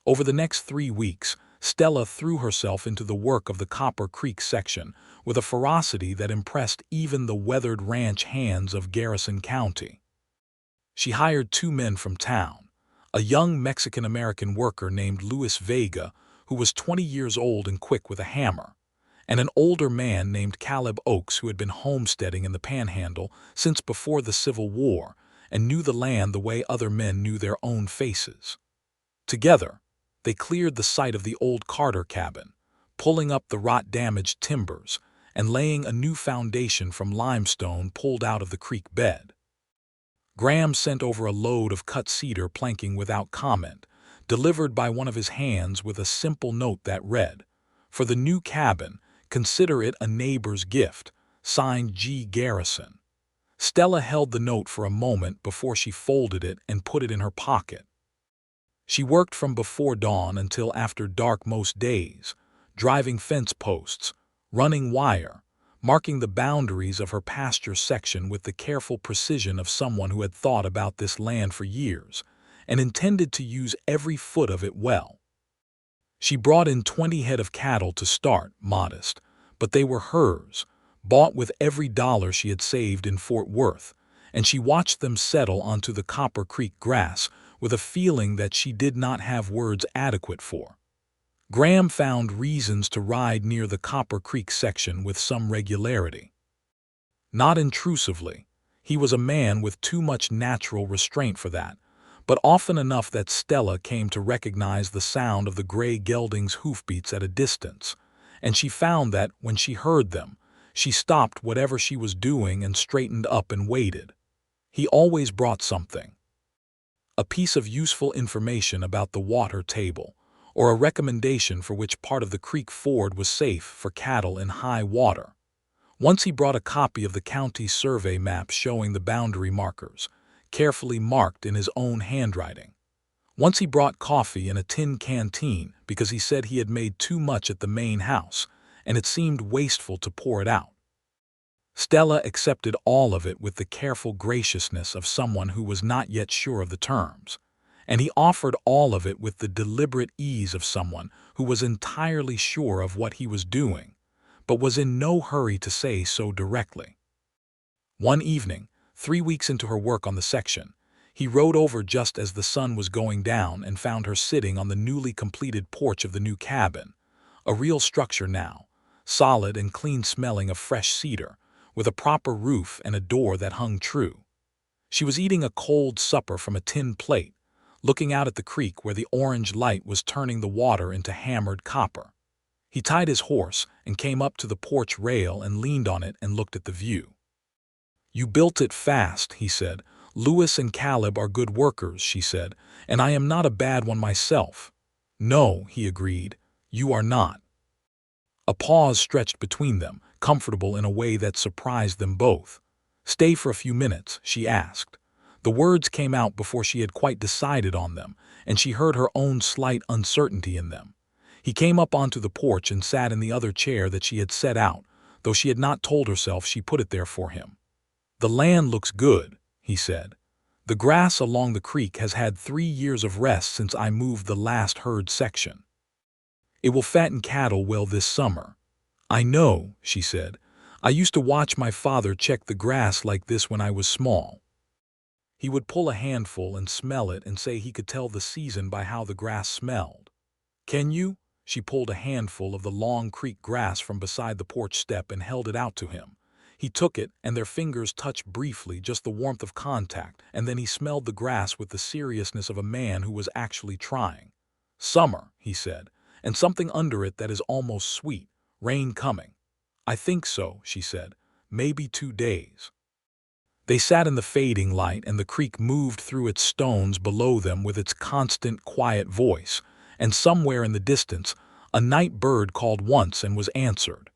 Over the next 3 weeks, Stella threw herself into the work of the Copper Creek section with a ferocity that impressed even the weathered ranch hands of Garrison County. She hired 2 men from town, a young Mexican-American worker named Luis Vega, who was 20 years old and quick with a hammer, and an older man named Caleb Oakes who had been homesteading in the Panhandle since before the Civil War and knew the land the way other men knew their own faces. Together, they cleared the site of the old Carter cabin, pulling up the rot-damaged timbers and laying a new foundation from limestone pulled out of the creek bed. Graham sent over a load of cut cedar planking without comment, delivered by one of his hands with a simple note that read, "For the new cabin, consider it a neighbor's gift, signed G. Garrison." Stella held the note for a moment before she folded it and put it in her pocket. She worked from before dawn until after dark most days, driving fence posts, running wire, marking the boundaries of her pasture section with the careful precision of someone who had thought about this land for years and intended to use every foot of it well. She brought in 20 head of cattle to start, modest, but they were hers, bought with every dollar she had saved in Fort Worth, and she watched them settle onto the Copper Creek grass with a feeling that she did not have words adequate for. Graham found reasons to ride near the Copper Creek section with some regularity. Not intrusively. He was a man with too much natural restraint for that, but often enough that Stella came to recognize the sound of the gray gelding's hoofbeats at a distance, and she found that, when she heard them, she stopped whatever she was doing and straightened up and waited. He always brought something. A piece of useful information about the water table, or a recommendation for which part of the creek ford was safe for cattle in high water. Once he brought a copy of the county survey map showing the boundary markers, carefully marked in his own handwriting. Once he brought coffee in a tin canteen because he said he had made too much at the main house, and it seemed wasteful to pour it out. Stella accepted all of it with the careful graciousness of someone who was not yet sure of the terms, and he offered all of it with the deliberate ease of someone who was entirely sure of what he was doing, but was in no hurry to say so directly. One evening, 3 weeks into her work on the section, he rode over just as the sun was going down and found her sitting on the newly completed porch of the new cabin, a real structure now, solid and clean-smelling of fresh cedar, with a proper roof and a door that hung true. She was eating a cold supper from a tin plate, looking out at the creek where the orange light was turning the water into hammered copper. He tied his horse and came up to the porch rail and leaned on it and looked at the view. "You built it fast," he said. "Lewis and Caleb are good workers," she said, "and I am not a bad one myself." "No," he agreed, "you are not." A pause stretched between them, comfortable in a way that surprised them both. "Stay for a few minutes," she asked. The words came out before she had quite decided on them, and she heard her own slight uncertainty in them. He came up onto the porch and sat in the other chair that she had set out, though she had not told herself she put it there for him. "The land looks good," he said. "The grass along the creek has had 3 years of rest since I moved the last herd section. It will fatten cattle well this summer." "I know," she said. "I used to watch my father check the grass like this when I was small. He would pull a handful and smell it and say he could tell the season by how the grass smelled." "Can you?" She pulled a handful of the long creek grass from beside the porch step and held it out to him. He took it, and their fingers touched briefly, just the warmth of contact, and then he smelled the grass with the seriousness of a man who was actually trying. "Summer," he said, "and something under it that is almost sweet. Rain coming." "I think so," she said. "Maybe 2 days." They sat in the fading light, and the creek moved through its stones below them with its constant, quiet voice, and somewhere in the distance, a night bird called once and was answered.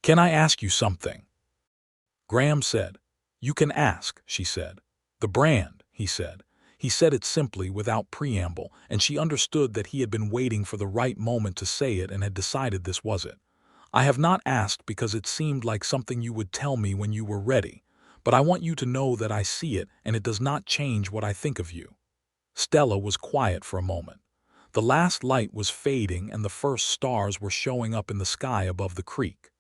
"Can I ask you something?" Graham said. "You can ask," she said. "The brand," he said. He said it simply, without preamble, and she understood that he had been waiting for the right moment to say it and had decided this was it. "I have not asked because it seemed like something you would tell me when you were ready, but I want you to know that I see it and it does not change what I think of you." Stella was quiet for a moment. The last light was fading and the first stars were showing up in the sky above the creek.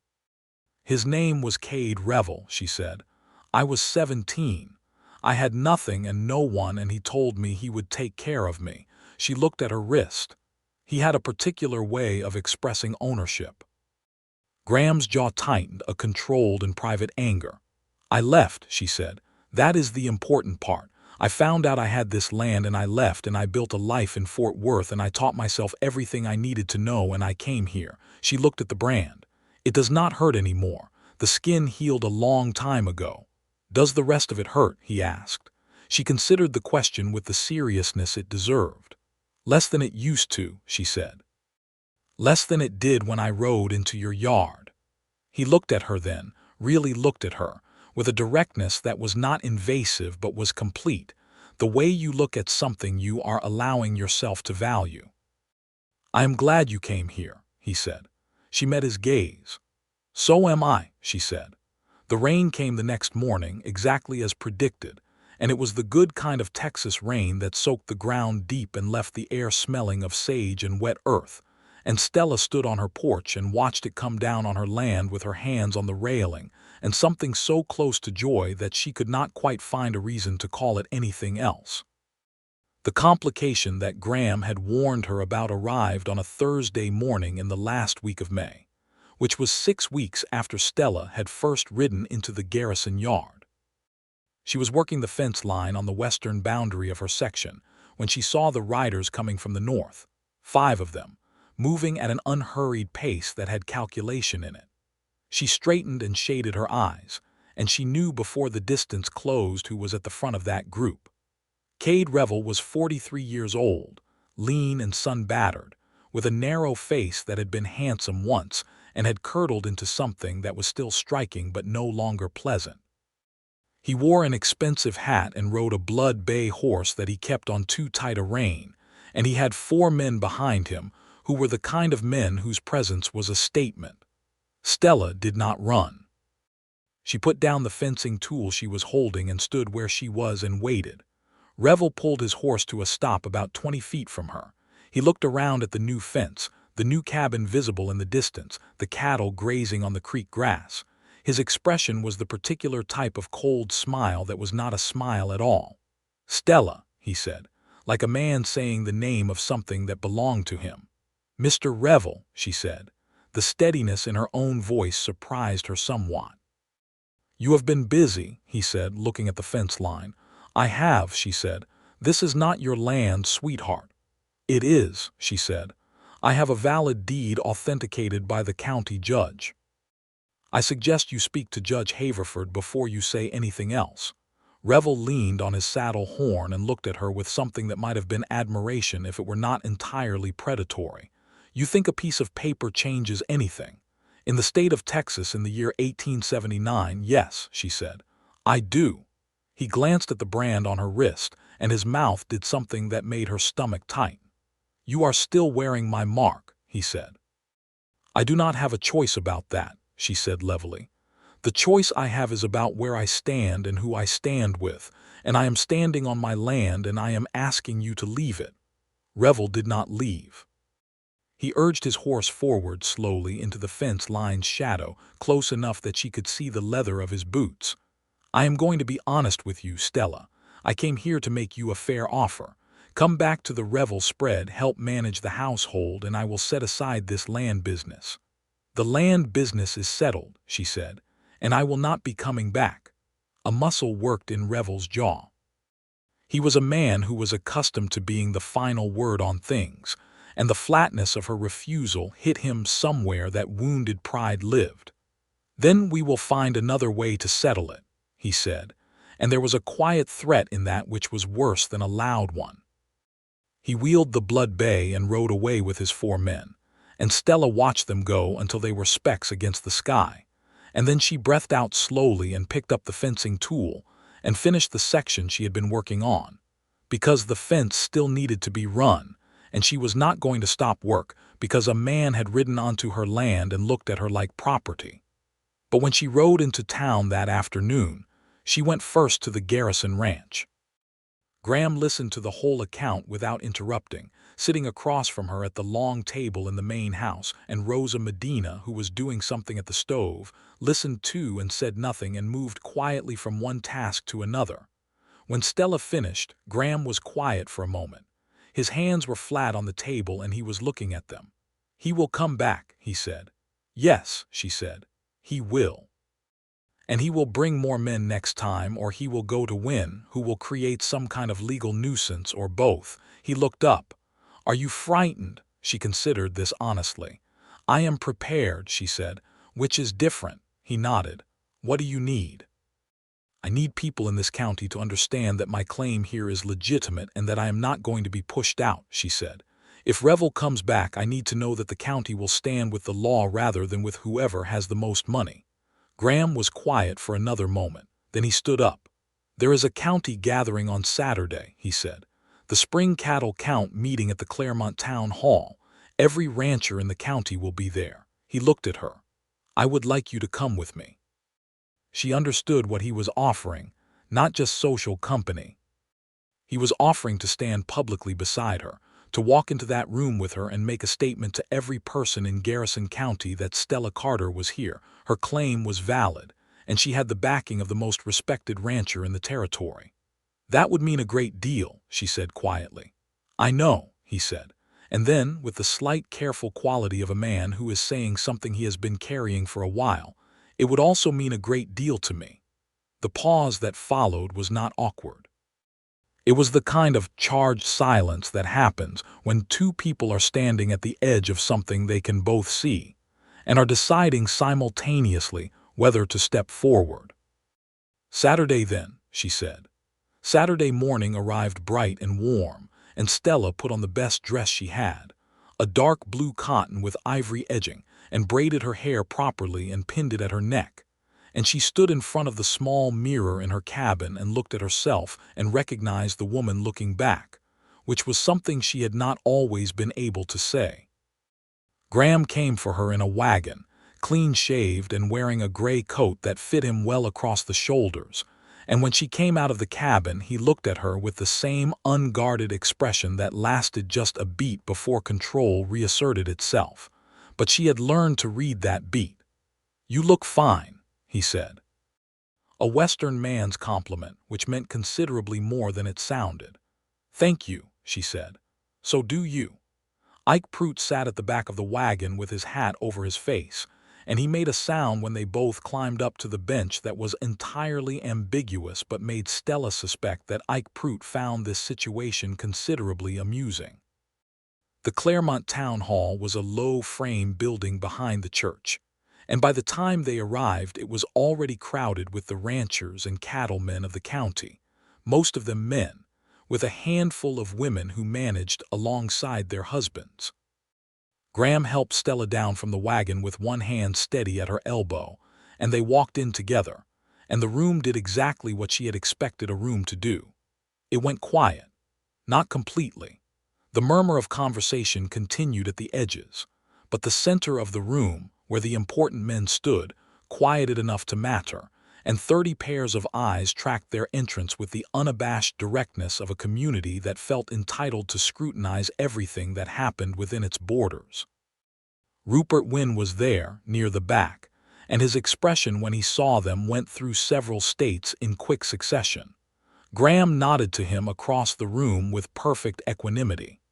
"His name was Cade Revel," she said. "I was 17. I had nothing and no one, and he told me he would take care of me." She looked at her wrist. "He had a particular way of expressing ownership." Graham's jaw tightened, a controlled and private anger. "I left," she said. "That is the important part. I found out I had this land and I left and I built a life in Fort Worth and I taught myself everything I needed to know and I came here." She looked at the brand. "It does not hurt anymore. The skin healed a long time ago." "Does the rest of it hurt?" he asked. She considered the question with the seriousness it deserved. "Less than it used to," she said. "Less than it did when I rode into your yard." He looked at her then, really looked at her, with a directness that was not invasive but was complete, the way you look at something you are allowing yourself to value. "I am glad you came here," he said. She met his gaze. "So am I," she said. The rain came the next morning, exactly as predicted, and it was the good kind of Texas rain that soaked the ground deep and left the air smelling of sage and wet earth, and Stella stood on her porch and watched it come down on her land with her hands on the railing, and something so close to joy that she could not quite find a reason to call it anything else. The complication that Graham had warned her about arrived on a Thursday morning in the last week of May, which was 6 weeks after Stella had first ridden into the Garrison yard. She was working the fence line on the western boundary of her section when she saw the riders coming from the north, 5 of them, moving at an unhurried pace that had calculation in it. She straightened and shaded her eyes, and she knew before the distance closed who was at the front of that group. Cade Revel was 43 years old, lean and sun-battered, with a narrow face that had been handsome once and had curdled into something that was still striking but no longer pleasant. He wore an expensive hat and rode a blood bay horse that he kept on too tight a rein, and he had 4 men behind him who were the kind of men whose presence was a statement. Stella did not run. She put down the fencing tool she was holding and stood where she was and waited. Revel pulled his horse to a stop about 20 feet from her. He looked around at the new fence, the new cabin visible in the distance, the cattle grazing on the creek grass. His expression was the particular type of cold smile that was not a smile at all. "Stella," he said, like a man saying the name of something that belonged to him. "Mr. Revel," she said. The steadiness in her own voice surprised her somewhat. "You have been busy," he said, looking at the fence line. "I have," she said. "This is not your land, sweetheart." "It is," she said. "I have a valid deed authenticated by the county judge." "I suggest you speak to Judge Haverford before you say anything else." Revel leaned on his saddle horn and looked at her with something that might have been admiration if it were not entirely predatory. "You think a piece of paper changes anything?" "In the state of Texas in the year 1879, yes," she said. "I do." He glanced at the brand on her wrist, and his mouth did something that made her stomach tight. "You are still wearing my mark," he said. "I do not have a choice about that," she said levelly. "The choice I have is about where I stand and who I stand with, and I am standing on my land and I am asking you to leave it." Revel did not leave. He urged his horse forward slowly into the fence line's shadow, close enough that she could see the leather of his boots. "I am going to be honest with you, Stella. I came here to make you a fair offer. Come back to the Revel spread, help manage the household, and I will set aside this land business." "The land business is settled," she said, "and I will not be coming back." A muscle worked in Revel's jaw. He was a man who was accustomed to being the final word on things, and the flatness of her refusal hit him somewhere that wounded pride lived. "Then we will find another way to settle it," he said, and there was a quiet threat in that which was worse than a loud one. He wheeled the blood bay and rode away with his 4 men, and Stella watched them go until they were specks against the sky, and then she breathed out slowly and picked up the fencing tool and finished the section she had been working on, because the fence still needed to be run, and she was not going to stop work because a man had ridden onto her land and looked at her like property. But when she rode into town that afternoon, she went first to the Garrison ranch. Graham listened to the whole account without interrupting, sitting across from her at the long table in the main house, and Rosa Medina, who was doing something at the stove, listened too and said nothing and moved quietly from one task to another. When Stella finished, Graham was quiet for a moment. His hands were flat on the table and he was looking at them. "He will come back," he said. "Yes," she said. "He will. And he will bring more men next time, or he will go to Wynn, who will create some kind of legal nuisance, or both." He looked up. "Are you frightened?" She considered this honestly. "I am prepared," she said. "Which is different." He nodded. "What do you need?" "I need people in this county to understand that my claim here is legitimate and that I am not going to be pushed out," she said. "If Revel comes back, I need to know that the county will stand with the law rather than with whoever has the most money." Graham was quiet for another moment. Then he stood up. "There is a county gathering on Saturday," he said. "The spring cattle count meeting at the Claremont Town Hall. Every rancher in the county will be there." He looked at her. "I would like you to come with me." She understood what he was offering, not just social company. He was offering to stand publicly beside her, to walk into that room with her and make a statement to every person in Garrison County that Stella Carter was here. Her claim was valid, and she had the backing of the most respected rancher in the territory. "That would mean a great deal," she said quietly. "I know," he said, and then, with the slight careful quality of a man who is saying something he has been carrying for a while, "It would also mean a great deal to me." The pause that followed was not awkward. It was the kind of charged silence that happens when two people are standing at the edge of something they can both see, and are deciding simultaneously whether to step forward. "Saturday then," she said. Saturday morning arrived bright and warm, and Stella put on the best dress she had, a dark blue cotton with ivory edging, and braided her hair properly and pinned it at her neck. And she stood in front of the small mirror in her cabin and looked at herself and recognized the woman looking back, which was something she had not always been able to say. Graham came for her in a wagon, clean-shaved and wearing a gray coat that fit him well across the shoulders, and when she came out of the cabin he looked at her with the same unguarded expression that lasted just a beat before control reasserted itself. But she had learned to read that beat. "You look fine," he said. A Western man's compliment, which meant considerably more than it sounded. "Thank you," she said. "So do you." Ike Pruitt sat at the back of the wagon with his hat over his face, and he made a sound when they both climbed up to the bench that was entirely ambiguous but made Stella suspect that Ike Pruitt found this situation considerably amusing. The Claremont Town Hall was a low-frame building behind the church, and by the time they arrived it was already crowded with the ranchers and cattlemen of the county, most of them men, with a handful of women who managed alongside their husbands. Graham helped Stella down from the wagon with one hand steady at her elbow, and they walked in together, and the room did exactly what she had expected a room to do. It went quiet. Not completely. The murmur of conversation continued at the edges, but the center of the room, where the important men stood, quieted enough to matter, and 30 pairs of eyes tracked their entrance with the unabashed directness of a community that felt entitled to scrutinize everything that happened within its borders. Rupert Wynne was there, near the back, and his expression when he saw them went through several states in quick succession. Graham nodded to him across the room with perfect equanimity.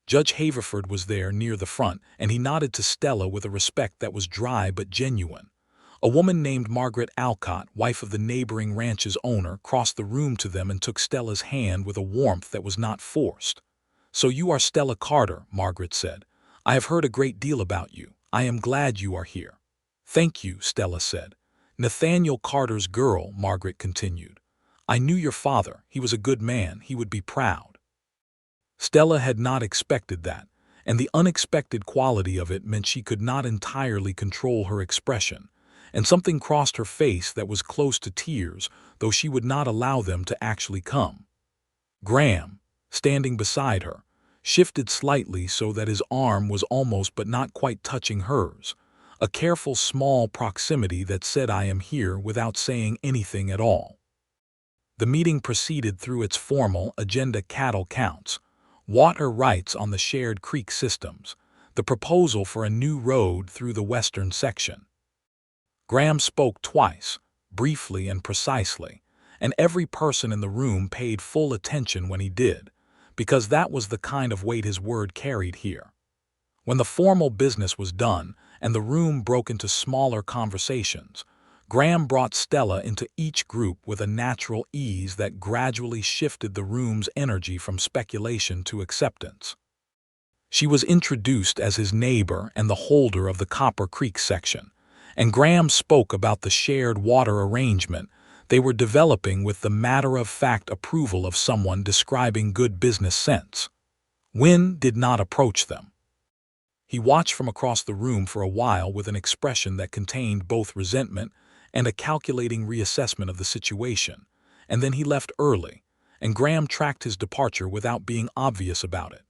Judge Haverford was there near the front, and he nodded to Stella with a respect that was dry but genuine. A woman named Margaret Alcott, wife of the neighboring ranch's owner, crossed the room to them and took Stella's hand with a warmth that was not forced. "So you are Stella Carter," Margaret said. "I have heard a great deal about you. I am glad you are here." "Thank you," Stella said. "Nathaniel Carter's girl," Margaret continued. "I knew your father. He was a good man. He would be proud." Stella had not expected that, and the unexpected quality of it meant she could not entirely control her expression, and something crossed her face that was close to tears, though she would not allow them to actually come. Graham, standing beside her, shifted slightly so that his arm was almost but not quite touching hers, a careful small proximity that said "I am here" without saying anything at all. The meeting proceeded through its formal agenda: cattle counts, water rights on the shared creek systems, the proposal for a new road through the western section. Graham spoke twice, briefly and precisely, and every person in the room paid full attention when he did, because that was the kind of weight his word carried here. When the formal business was done and the room broke into smaller conversations, Graham brought Stella into each group with a natural ease that gradually shifted the room's energy from speculation to acceptance. She was introduced as his neighbor and the holder of the Copper Creek section, and Graham spoke about the shared water arrangement they were developing with the matter-of-fact approval of someone describing good business sense. Wynne did not approach them. He watched from across the room for a while with an expression that contained both resentment and a calculating reassessment of the situation, and then he left early, and Graham tracked his departure without being obvious about it.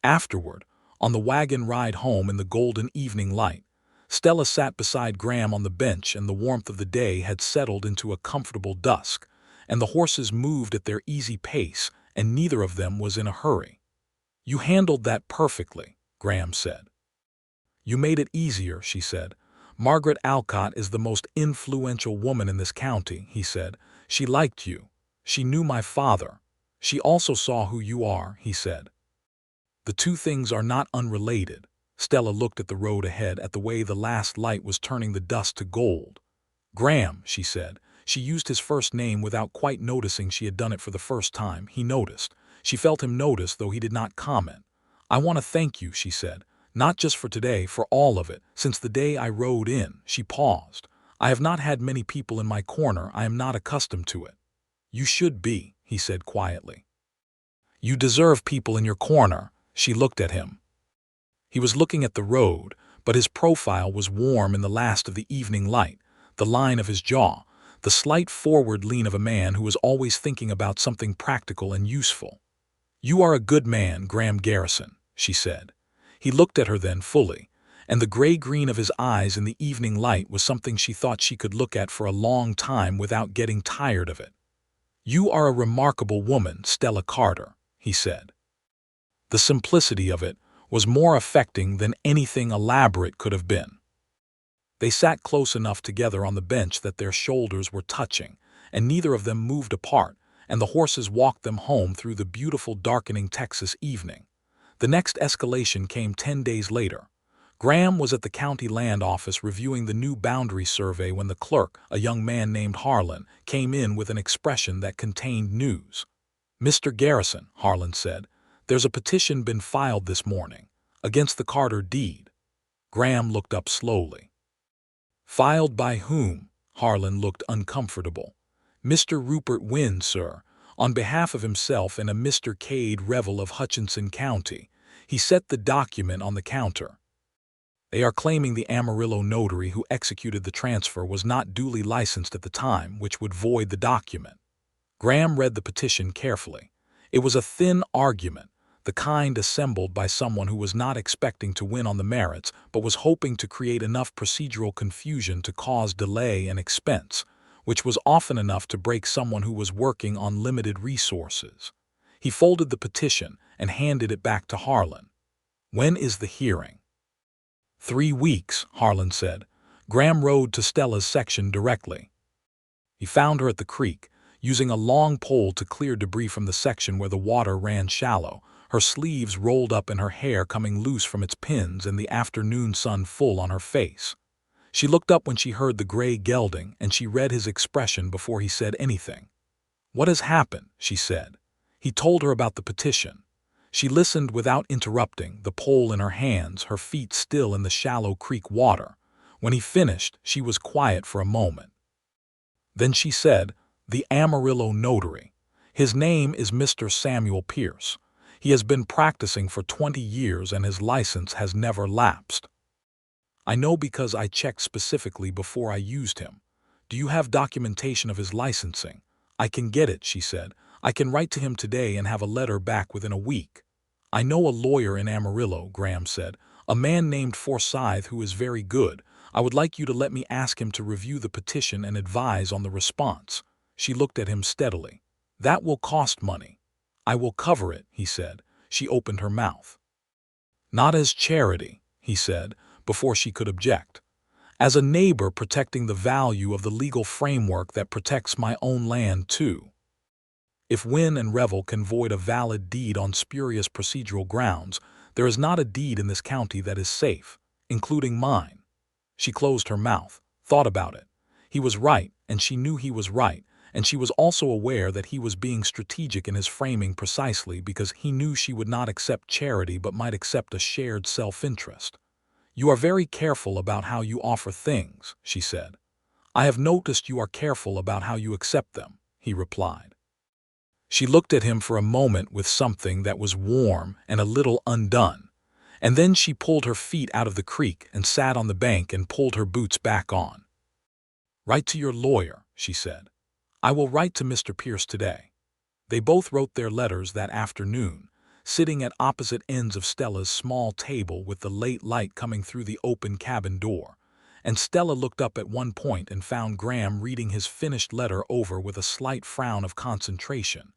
Afterward, on the wagon ride home in the golden evening light, Stella sat beside Graham on the bench, and the warmth of the day had settled into a comfortable dusk, and the horses moved at their easy pace, and neither of them was in a hurry. "You handled that perfectly," Graham said. "You made it easier," she said. "Margaret Alcott is the most influential woman in this county," he said. "She liked you. She knew my father. She also saw who you are, he said. The two things are not unrelated. Stella looked at the road ahead, at the way the last light was turning the dust to gold. Graham, she said. She used his first name without quite noticing she had done it for the first time. He noticed. She felt him notice, though he did not comment. I want to thank you, she said. Not just for today, for all of it. Since the day I rode in, she paused. I have not had many people in my corner. I am not accustomed to it. You should be, he said quietly. You deserve people in your corner. She looked at him. He was looking at the road, but his profile was warm in the last of the evening light, the line of his jaw, the slight forward lean of a man who was always thinking about something practical and useful. You are a good man, Graham Garrison, she said. He looked at her then fully, and the gray-green of his eyes in the evening light was something she thought she could look at for a long time without getting tired of it. You are a remarkable woman, Stella Carter, he said. The simplicity of it was more affecting than anything elaborate could have been. They sat close enough together on the bench that their shoulders were touching, and neither of them moved apart, and the horses walked them home through the beautiful darkening Texas evening. The next escalation came 10 days later. Graham was at the county land office reviewing the new boundary survey when the clerk, a young man named Harlan, came in with an expression that contained news. Mr. Garrison, Harlan said, there's a petition been filed this morning, against the Carter deed. Graham looked up slowly. Filed by whom? Harlan looked uncomfortable. Mr. Rupert Wynne, sir, on behalf of himself and a Mr. Cade Revel of Hutchinson County. He set the document on the counter. They are claiming the Amarillo notary who executed the transfer was not duly licensed at the time, which would void the document. Graham read the petition carefully. It was a thin argument, the kind assembled by someone who was not expecting to win on the merits, but was hoping to create enough procedural confusion to cause delay and expense, which was often enough to break someone who was working on limited resources. He folded the petition and handed it back to Harlan. When is the hearing? 3 weeks, Harlan said. Graham rode to Stella's section directly. He found her at the creek, using a long pole to clear debris from the section where the water ran shallow, her sleeves rolled up and her hair coming loose from its pins and the afternoon sun full on her face. She looked up when she heard the gray gelding, and she read his expression before he said anything. What has happened? She said. He told her about the petition. She listened without interrupting, the pole in her hands, her feet still in the shallow creek water. When he finished, she was quiet for a moment. Then she said, the Amarillo notary. His name is Mr. Samuel Pierce. He has been practicing for 20 years and his license has never lapsed. I know because I checked specifically before I used him. Do you have documentation of his licensing? I can get it, she said. I can write to him today and have a letter back within a week. I know a lawyer in Amarillo, Graham said, a man named Forsyth who is very good. I would like you to let me ask him to review the petition and advise on the response. She looked at him steadily. That will cost money. I will cover it, he said. She opened her mouth. Not as charity, he said, before she could object. As a neighbor protecting the value of the legal framework that protects my own land too. If Wynne and Revel can void a valid deed on spurious procedural grounds, there is not a deed in this county that is safe, including mine. She closed her mouth, thought about it. He was right, and she knew he was right, and she was also aware that he was being strategic in his framing precisely because he knew she would not accept charity but might accept a shared self-interest. You are very careful about how you offer things, she said. I have noticed you are careful about how you accept them, he replied. She looked at him for a moment with something that was warm and a little undone, and then she pulled her feet out of the creek and sat on the bank and pulled her boots back on. Write to your lawyer, she said. I will write to Mr. Pierce today. They both wrote their letters that afternoon, sitting at opposite ends of Stella's small table with the late light coming through the open cabin door, and Stella looked up at one point and found Graham reading his finished letter over with a slight frown of concentration,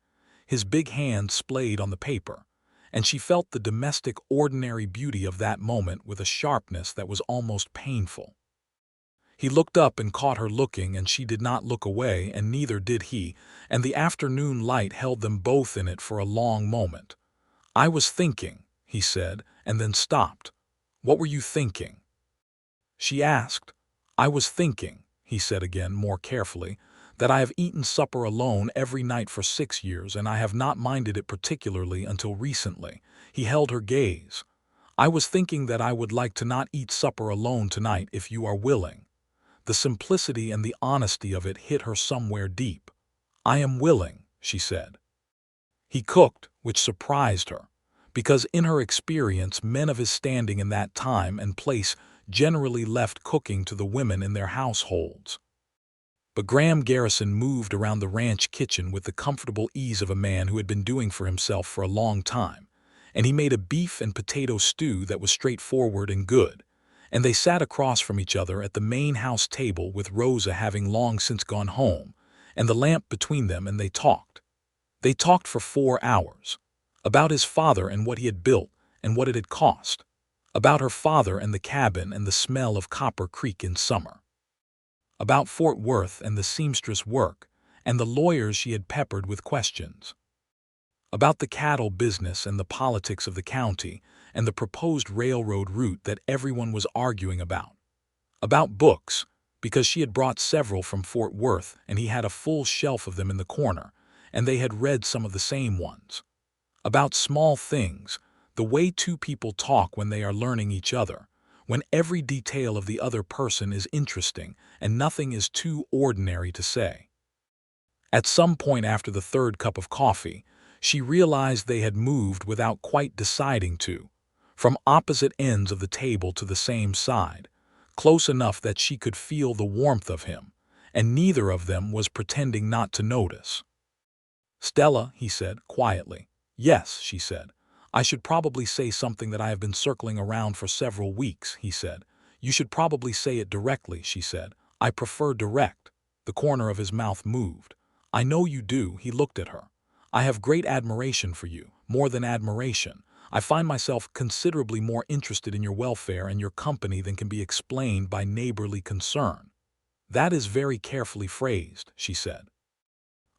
his big hand splayed on the paper, and she felt the domestic ordinary beauty of that moment with a sharpness that was almost painful. He looked up and caught her looking, and she did not look away, and neither did he, and the afternoon light held them both in it for a long moment. "I was thinking," he said, and then stopped. "What were you thinking?" she asked. "I was thinking," he said again, more carefully, "that I have eaten supper alone every night for 6 years, and I have not minded it particularly until recently." He held her gaze. "I was thinking that I would like to not eat supper alone tonight if you are willing." The simplicity and the honesty of it hit her somewhere deep. "I am willing," she said. He cooked, which surprised her, because in her experience men of his standing in that time and place generally left cooking to the women in their households. But Graham Garrison moved around the ranch kitchen with the comfortable ease of a man who had been doing for himself for a long time, and he made a beef and potato stew that was straightforward and good, and they sat across from each other at the main house table with Rosa having long since gone home, and the lamp between them, and they talked. They talked for 4 hours. About his father and what he had built and what it had cost. About her father and the cabin and the smell of Copper Creek in summer. About Fort Worth and the seamstress work and the lawyers she had peppered with questions. About the cattle business and the politics of the county and the proposed railroad route that everyone was arguing about. About books, because she had brought several from Fort Worth and he had a full shelf of them in the corner, and they had read some of the same ones. About small things, the way two people talk when they are learning each other, when every detail of the other person is interesting and nothing is too ordinary to say. At some point after the 3rd cup of coffee, she realized they had moved without quite deciding to, from opposite ends of the table to the same side, close enough that she could feel the warmth of him, and neither of them was pretending not to notice. "Stella," he said, quietly. "Yes," she said. "I should probably say something that I have been circling around for several weeks," he said. "You should probably say it directly," she said. "I prefer direct." The corner of his mouth moved. "I know you do," he looked at her. "I have great admiration for you, more than admiration. I find myself considerably more interested in your welfare and your company than can be explained by neighborly concern." "That is very carefully phrased," she said.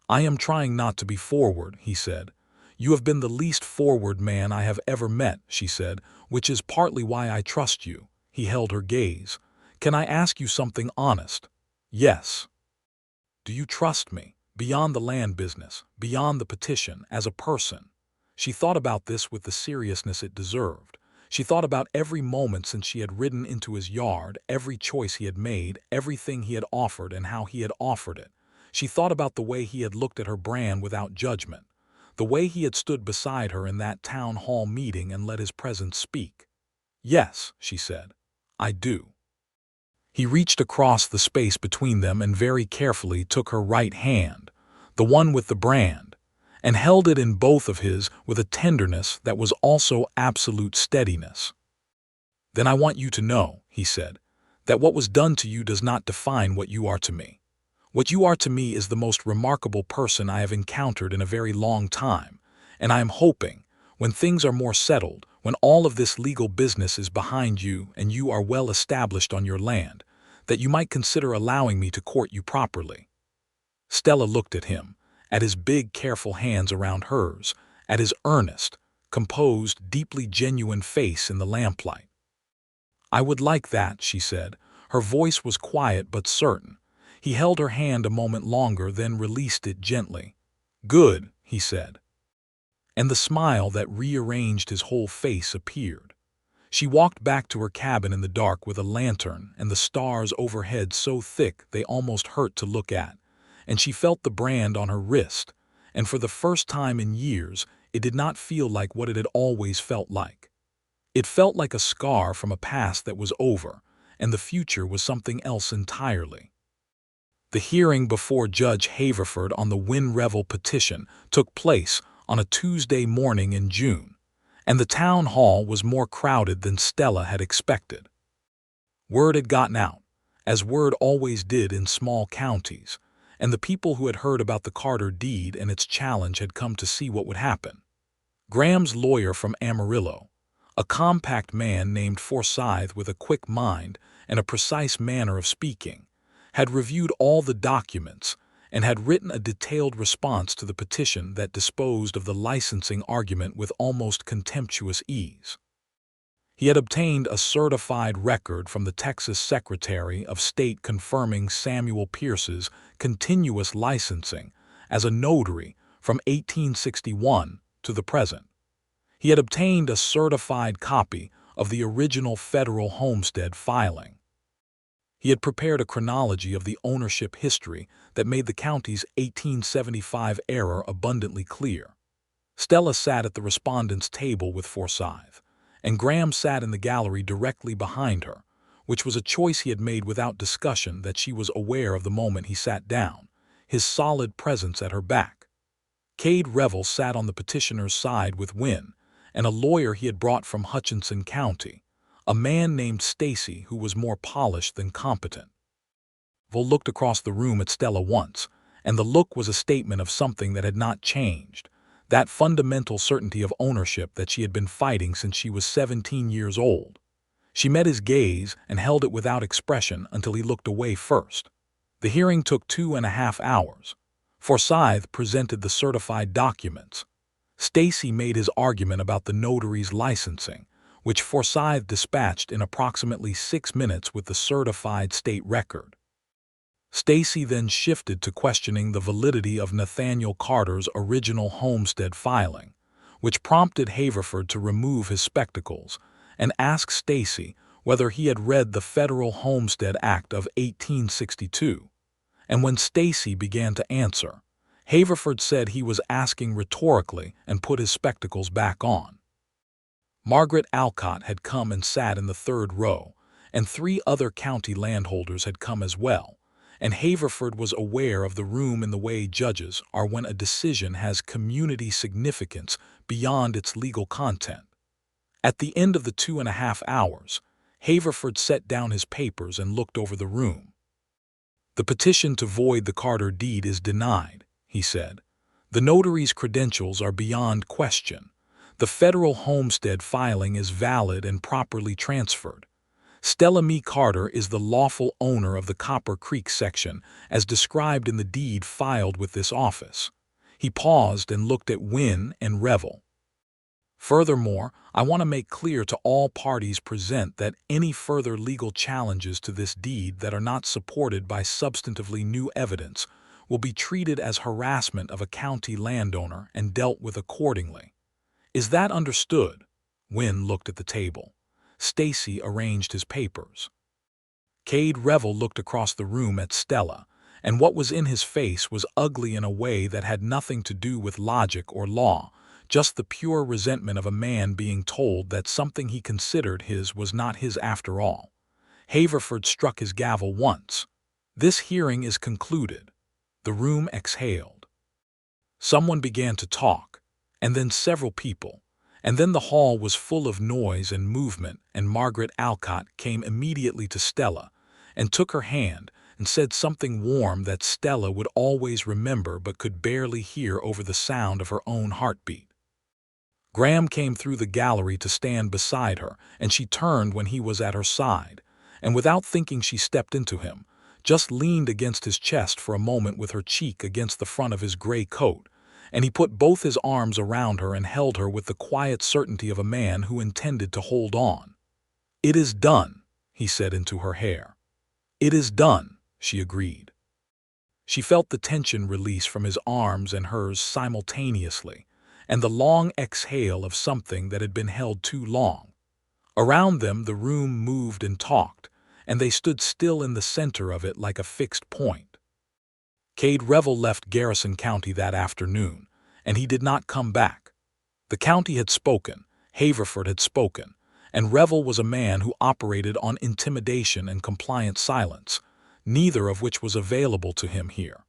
"I am trying not to be forward," he said. "You have been the least forward man I have ever met," she said, "which is partly why I trust you." He held her gaze. "Can I ask you something honest?" "Yes." "Do you trust me, beyond the land business, beyond the petition, as a person?" She thought about this with the seriousness it deserved. She thought about every moment since she had ridden into his yard, every choice he had made, everything he had offered and how he had offered it. She thought about the way he had looked at her brand without judgment, the way he had stood beside her in that town hall meeting and let his presence speak. "Yes," she said, "I do." He reached across the space between them and very carefully took her right hand, the one with the brand, and held it in both of his with a tenderness that was also absolute steadiness. "Then I want you to know," he said, "that what was done to you does not define what you are to me. What you are to me is the most remarkable person I have encountered in a very long time, and I am hoping, when things are more settled, when all of this legal business is behind you and you are well established on your land, that you might consider allowing me to court you properly." Stella looked at him, at his big, careful hands around hers, at his earnest, composed, deeply genuine face in the lamplight. "I would like that," she said. Her voice was quiet but certain. He held her hand a moment longer, then released it gently. "Good," he said. And the smile that rearranged his whole face appeared. She walked back to her cabin in the dark with a lantern and the stars overhead so thick they almost hurt to look at, and she felt the brand on her wrist, and for the first time in years it did not feel like what it had always felt like. It felt like a scar from a past that was over, and the future was something else entirely. The hearing before Judge Haverford on the Wynn Revel petition took place on a Tuesday morning in June, and the town hall was more crowded than Stella had expected. Word had gotten out, as word always did in small counties, and the people who had heard about the Carter deed and its challenge had come to see what would happen. Graham's lawyer from Amarillo, a compact man named Forsyth with a quick mind and a precise manner of speaking, had reviewed all the documents, and had written a detailed response to the petition that disposed of the licensing argument with almost contemptuous ease. He had obtained a certified record from the Texas Secretary of State confirming Samuel Pierce's continuous licensing as a notary from 1861 to the present. He had obtained a certified copy of the original federal homestead filing. He had prepared a chronology of the ownership history that made the county's 1875 error abundantly clear. Stella sat at the respondent's table with Forsyth, and Graham sat in the gallery directly behind her, which was a choice he had made without discussion that she was aware of the moment he sat down, his solid presence at her back. Cade Revel sat on the petitioner's side with Wynne, and a lawyer he had brought from Hutchinson County, a man named Stacy who was more polished than competent. Revel looked across the room at Stella once, and the look was a statement of something that had not changed, that fundamental certainty of ownership that she had been fighting since she was 17 years old. She met his gaze and held it without expression until he looked away first. The hearing took 2.5 hours. Forsyth presented the certified documents. Stacy made his argument about the notary's licensing, which Forsyth dispatched in approximately 6 minutes with the certified state record. Stacy then shifted to questioning the validity of Nathaniel Carter's original homestead filing, which prompted Haverford to remove his spectacles and ask Stacy whether he had read the Federal Homestead Act of 1862. And when Stacy began to answer, Haverford said he was asking rhetorically and put his spectacles back on. Margaret Alcott had come and sat in the third row, and 3 other county landholders had come as well, and Haverford was aware of the room in the way judges are when a decision has community significance beyond its legal content. At the end of the 2.5 hours, Haverford set down his papers and looked over the room. "The petition to void the Carter deed is denied," he said. "The notary's credentials are beyond question. The federal homestead filing is valid and properly transferred. Stella M. Carter is the lawful owner of the Copper Creek section as described in the deed filed with this office." He paused and looked at Wynne and Revel. "Furthermore, I want to make clear to all parties present that any further legal challenges to this deed that are not supported by substantively new evidence will be treated as harassment of a county landowner and dealt with accordingly. Is that understood?" Wynne looked at the table. Stacy arranged his papers. Cade Revel looked across the room at Stella, and what was in his face was ugly in a way that had nothing to do with logic or law, just the pure resentment of a man being told that something he considered his was not his after all. Haverford struck his gavel once. "This hearing is concluded." The room exhaled. Someone began to talk, and then several people, and then the hall was full of noise and movement, and Margaret Alcott came immediately to Stella and took her hand and said something warm that Stella would always remember but could barely hear over the sound of her own heartbeat. Graham came through the gallery to stand beside her, and she turned when he was at her side, and without thinking she stepped into him, just leaned against his chest for a moment with her cheek against the front of his gray coat, and he put both his arms around her and held her with the quiet certainty of a man who intended to hold on. "It is done," he said into her hair. "It is done," she agreed. She felt the tension release from his arms and hers simultaneously, and the long exhale of something that had been held too long. Around them the room moved and talked, and they stood still in the center of it like a fixed point. Cade Revel left Garrison County that afternoon, and he did not come back. The county had spoken, Haverford had spoken, and Revel was a man who operated on intimidation and compliant silence, neither of which was available to him here.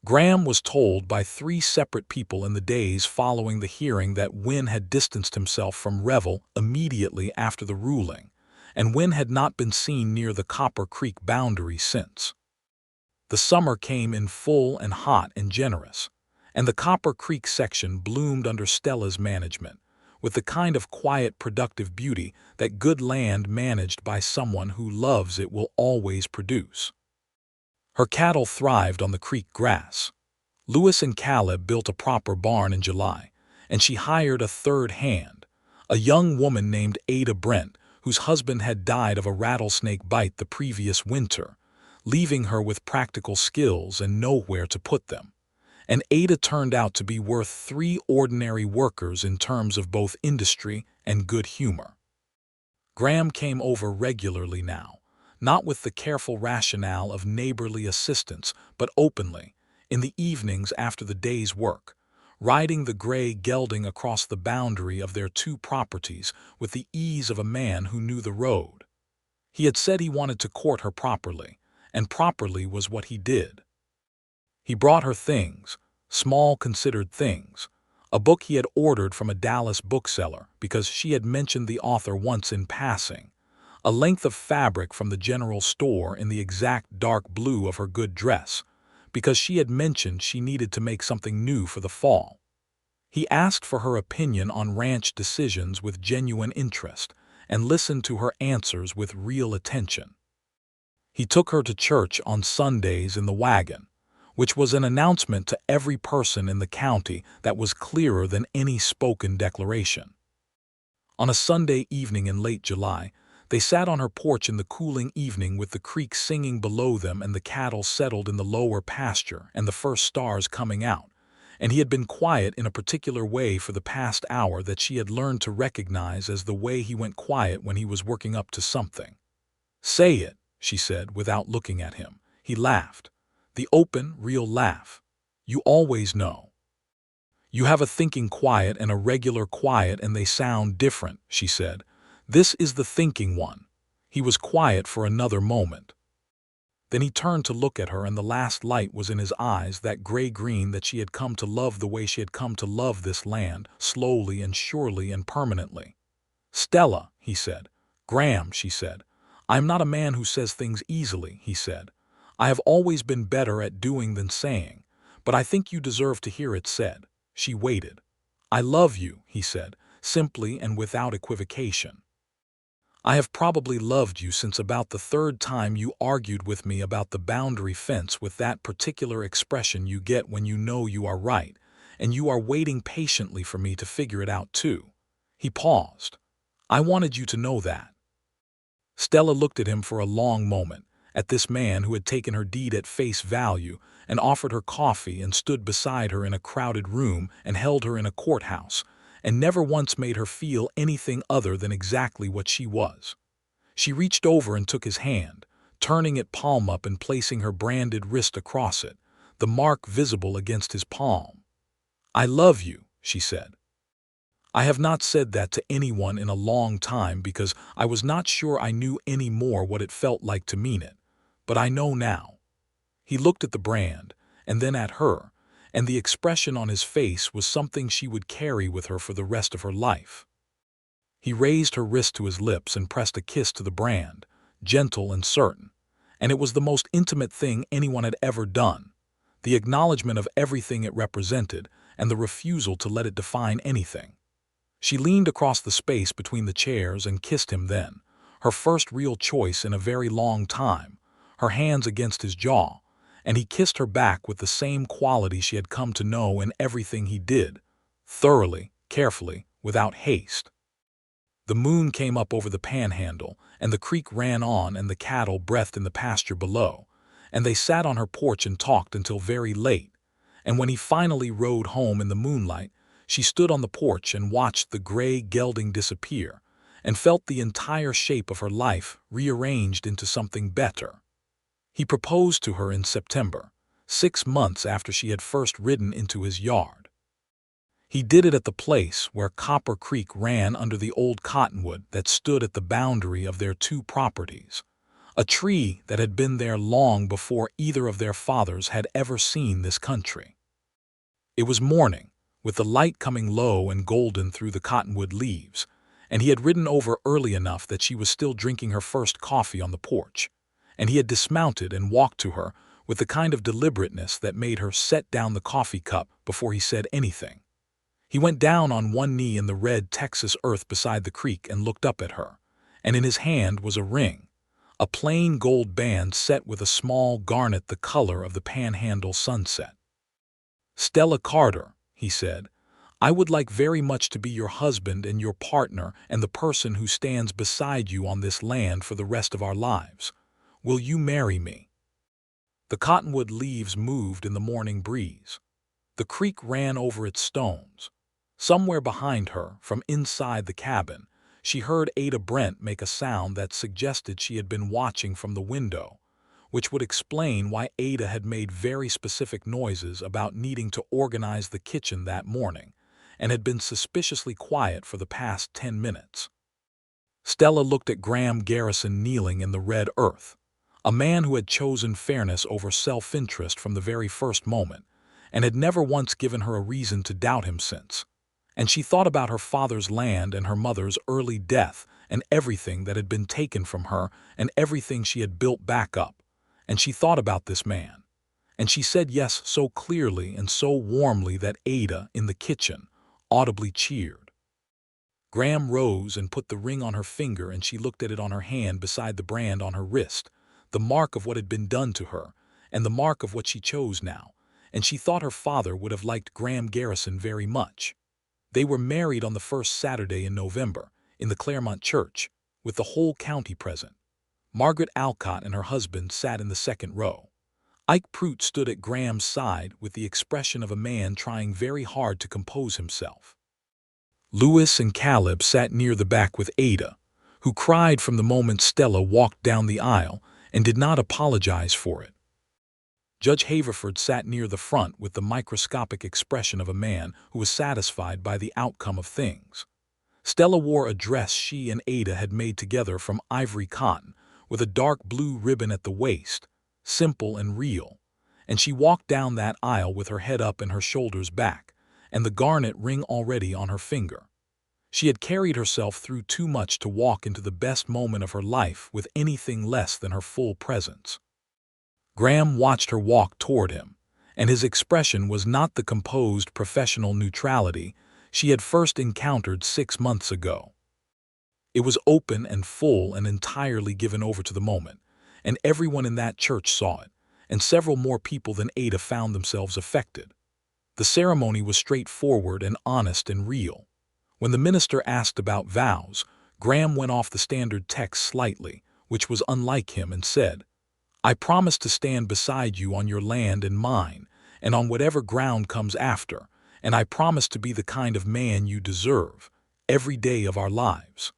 Graham was told by 3 separate people in the days following the hearing that Wynne had distanced himself from Revel immediately after the ruling, and Wynne had not been seen near the Copper Creek boundary since. The summer came in full and hot and generous, and the Copper Creek section bloomed under Stella's management, with the kind of quiet, productive beauty that good land managed by someone who loves it will always produce. Her cattle thrived on the creek grass. Lewis and Caleb built a proper barn in July, and she hired a third hand, a young woman named Ada Brent, whose husband had died of a rattlesnake bite the previous winter, leaving her with practical skills and nowhere to put them. And Ada turned out to be worth 3 ordinary workers in terms of both industry and good humor. Graham came over regularly now, not with the careful rationale of neighborly assistance, but openly, in the evenings after the day's work, riding the gray gelding across the boundary of their 2 properties with the ease of a man who knew the road. He had said he wanted to court her properly, and properly was what he did. He brought her things, small considered things, a book he had ordered from a Dallas bookseller because she had mentioned the author once in passing, a length of fabric from the general store in the exact dark blue of her good dress, because she had mentioned she needed to make something new for the fall. He asked for her opinion on ranch decisions with genuine interest and listened to her answers with real attention. He took her to church on Sundays in the wagon, which was an announcement to every person in the county that was clearer than any spoken declaration. On a Sunday evening in late July, they sat on her porch in the cooling evening with the creek singing below them and the cattle settled in the lower pasture and the first stars coming out, and he had been quiet in a particular way for the past hour that she had learned to recognize as the way he went quiet when he was working up to something. "Say it," she said without looking at him. He laughed. The open, real laugh. "You always know. You have a thinking quiet and a regular quiet and they sound different," she said. "This is the thinking one." He was quiet for another moment. Then he turned to look at her and the last light was in his eyes, that gray-green that she had come to love the way she had come to love this land, slowly and surely and permanently. "Stella," he said. "Graham," she said. "I am not a man who says things easily," he said. "I have always been better at doing than saying, but I think you deserve to hear it said." She waited. "I love you," he said, simply and without equivocation. "I have probably loved you since about the 3rd time you argued with me about the boundary fence with that particular expression you get when you know you are right, and you are waiting patiently for me to figure it out too." He paused. "I wanted you to know that." Stella looked at him for a long moment, at this man who had taken her deed at face value and offered her coffee and stood beside her in a crowded room and held her in a courthouse, and never once made her feel anything other than exactly what she was. She reached over and took his hand, turning it palm up and placing her branded wrist across it, the mark visible against his palm. "I love you," she said. "I have not said that to anyone in a long time because I was not sure I knew any more what it felt like to mean it, but I know now." He looked at the brand, and then at her, and the expression on his face was something she would carry with her for the rest of her life. He raised her wrist to his lips and pressed a kiss to the brand, gentle and certain, and it was the most intimate thing anyone had ever done, the acknowledgement of everything it represented and the refusal to let it define anything. She leaned across the space between the chairs and kissed him then, her first real choice in a very long time, her hands against his jaw, and he kissed her back with the same quality she had come to know in everything he did, thoroughly, carefully, without haste. The moon came up over the Panhandle, and the creek ran on and the cattle breathed in the pasture below, and they sat on her porch and talked until very late, and when he finally rode home in the moonlight, she stood on the porch and watched the gray gelding disappear, and felt the entire shape of her life rearranged into something better. He proposed to her in September, 6 months after she had first ridden into his yard. He did it at the place where Copper Creek ran under the old cottonwood that stood at the boundary of their 2 properties, a tree that had been there long before either of their fathers had ever seen this country. It was morning, with the light coming low and golden through the cottonwood leaves, and he had ridden over early enough that she was still drinking her first coffee on the porch, and he had dismounted and walked to her with the kind of deliberateness that made her set down the coffee cup before he said anything. He went down on one knee in the red Texas earth beside the creek and looked up at her, and in his hand was a ring, a plain gold band set with a small garnet the color of the Panhandle sunset. "Stella Carter," he said, "I would like very much to be your husband and your partner and the person who stands beside you on this land for the rest of our lives. Will you marry me?" The cottonwood leaves moved in the morning breeze. The creek ran over its stones. Somewhere behind her, from inside the cabin, she heard Ada Brent make a sound that suggested she had been watching from the window, which would explain why Ada had made very specific noises about needing to organize the kitchen that morning, and had been suspiciously quiet for the past 10 minutes. Stella looked at Graham Garrison kneeling in the red earth, a man who had chosen fairness over self-interest from the very first moment, and had never once given her a reason to doubt him since. And she thought about her father's land and her mother's early death and everything that had been taken from her and everything she had built back up. And she thought about this man. And she said yes so clearly and so warmly that Ada, in the kitchen, audibly cheered. Graham rose and put the ring on her finger, and she looked at it on her hand beside the brand on her wrist, the mark of what had been done to her, and the mark of what she chose now, and she thought her father would have liked Graham Garrison very much. They were married on the first Saturday in November, in the Claremont church, with the whole county present. Margaret Alcott and her husband sat in the second row. Ike Prout stood at Graham's side with the expression of a man trying very hard to compose himself. Louis and Caleb sat near the back with Ada, who cried from the moment Stella walked down the aisle and did not apologize for it. Judge Haverford sat near the front with the microscopic expression of a man who was satisfied by the outcome of things. Stella wore a dress she and Ada had made together from ivory cotton, with a dark blue ribbon at the waist, simple and real, and she walked down that aisle with her head up and her shoulders back, and the garnet ring already on her finger. She had carried herself through too much to walk into the best moment of her life with anything less than her full presence. Graham watched her walk toward him, and his expression was not the composed professional neutrality she had first encountered 6 months ago. It was open and full and entirely given over to the moment, and everyone in that church saw it, and several more people than Ada found themselves affected. The ceremony was straightforward and honest and real. When the minister asked about vows, Graham went off the standard text slightly, which was unlike him, and said, "I promise to stand beside you on your land and mine, and on whatever ground comes after, and I promise to be the kind of man you deserve, every day of our lives."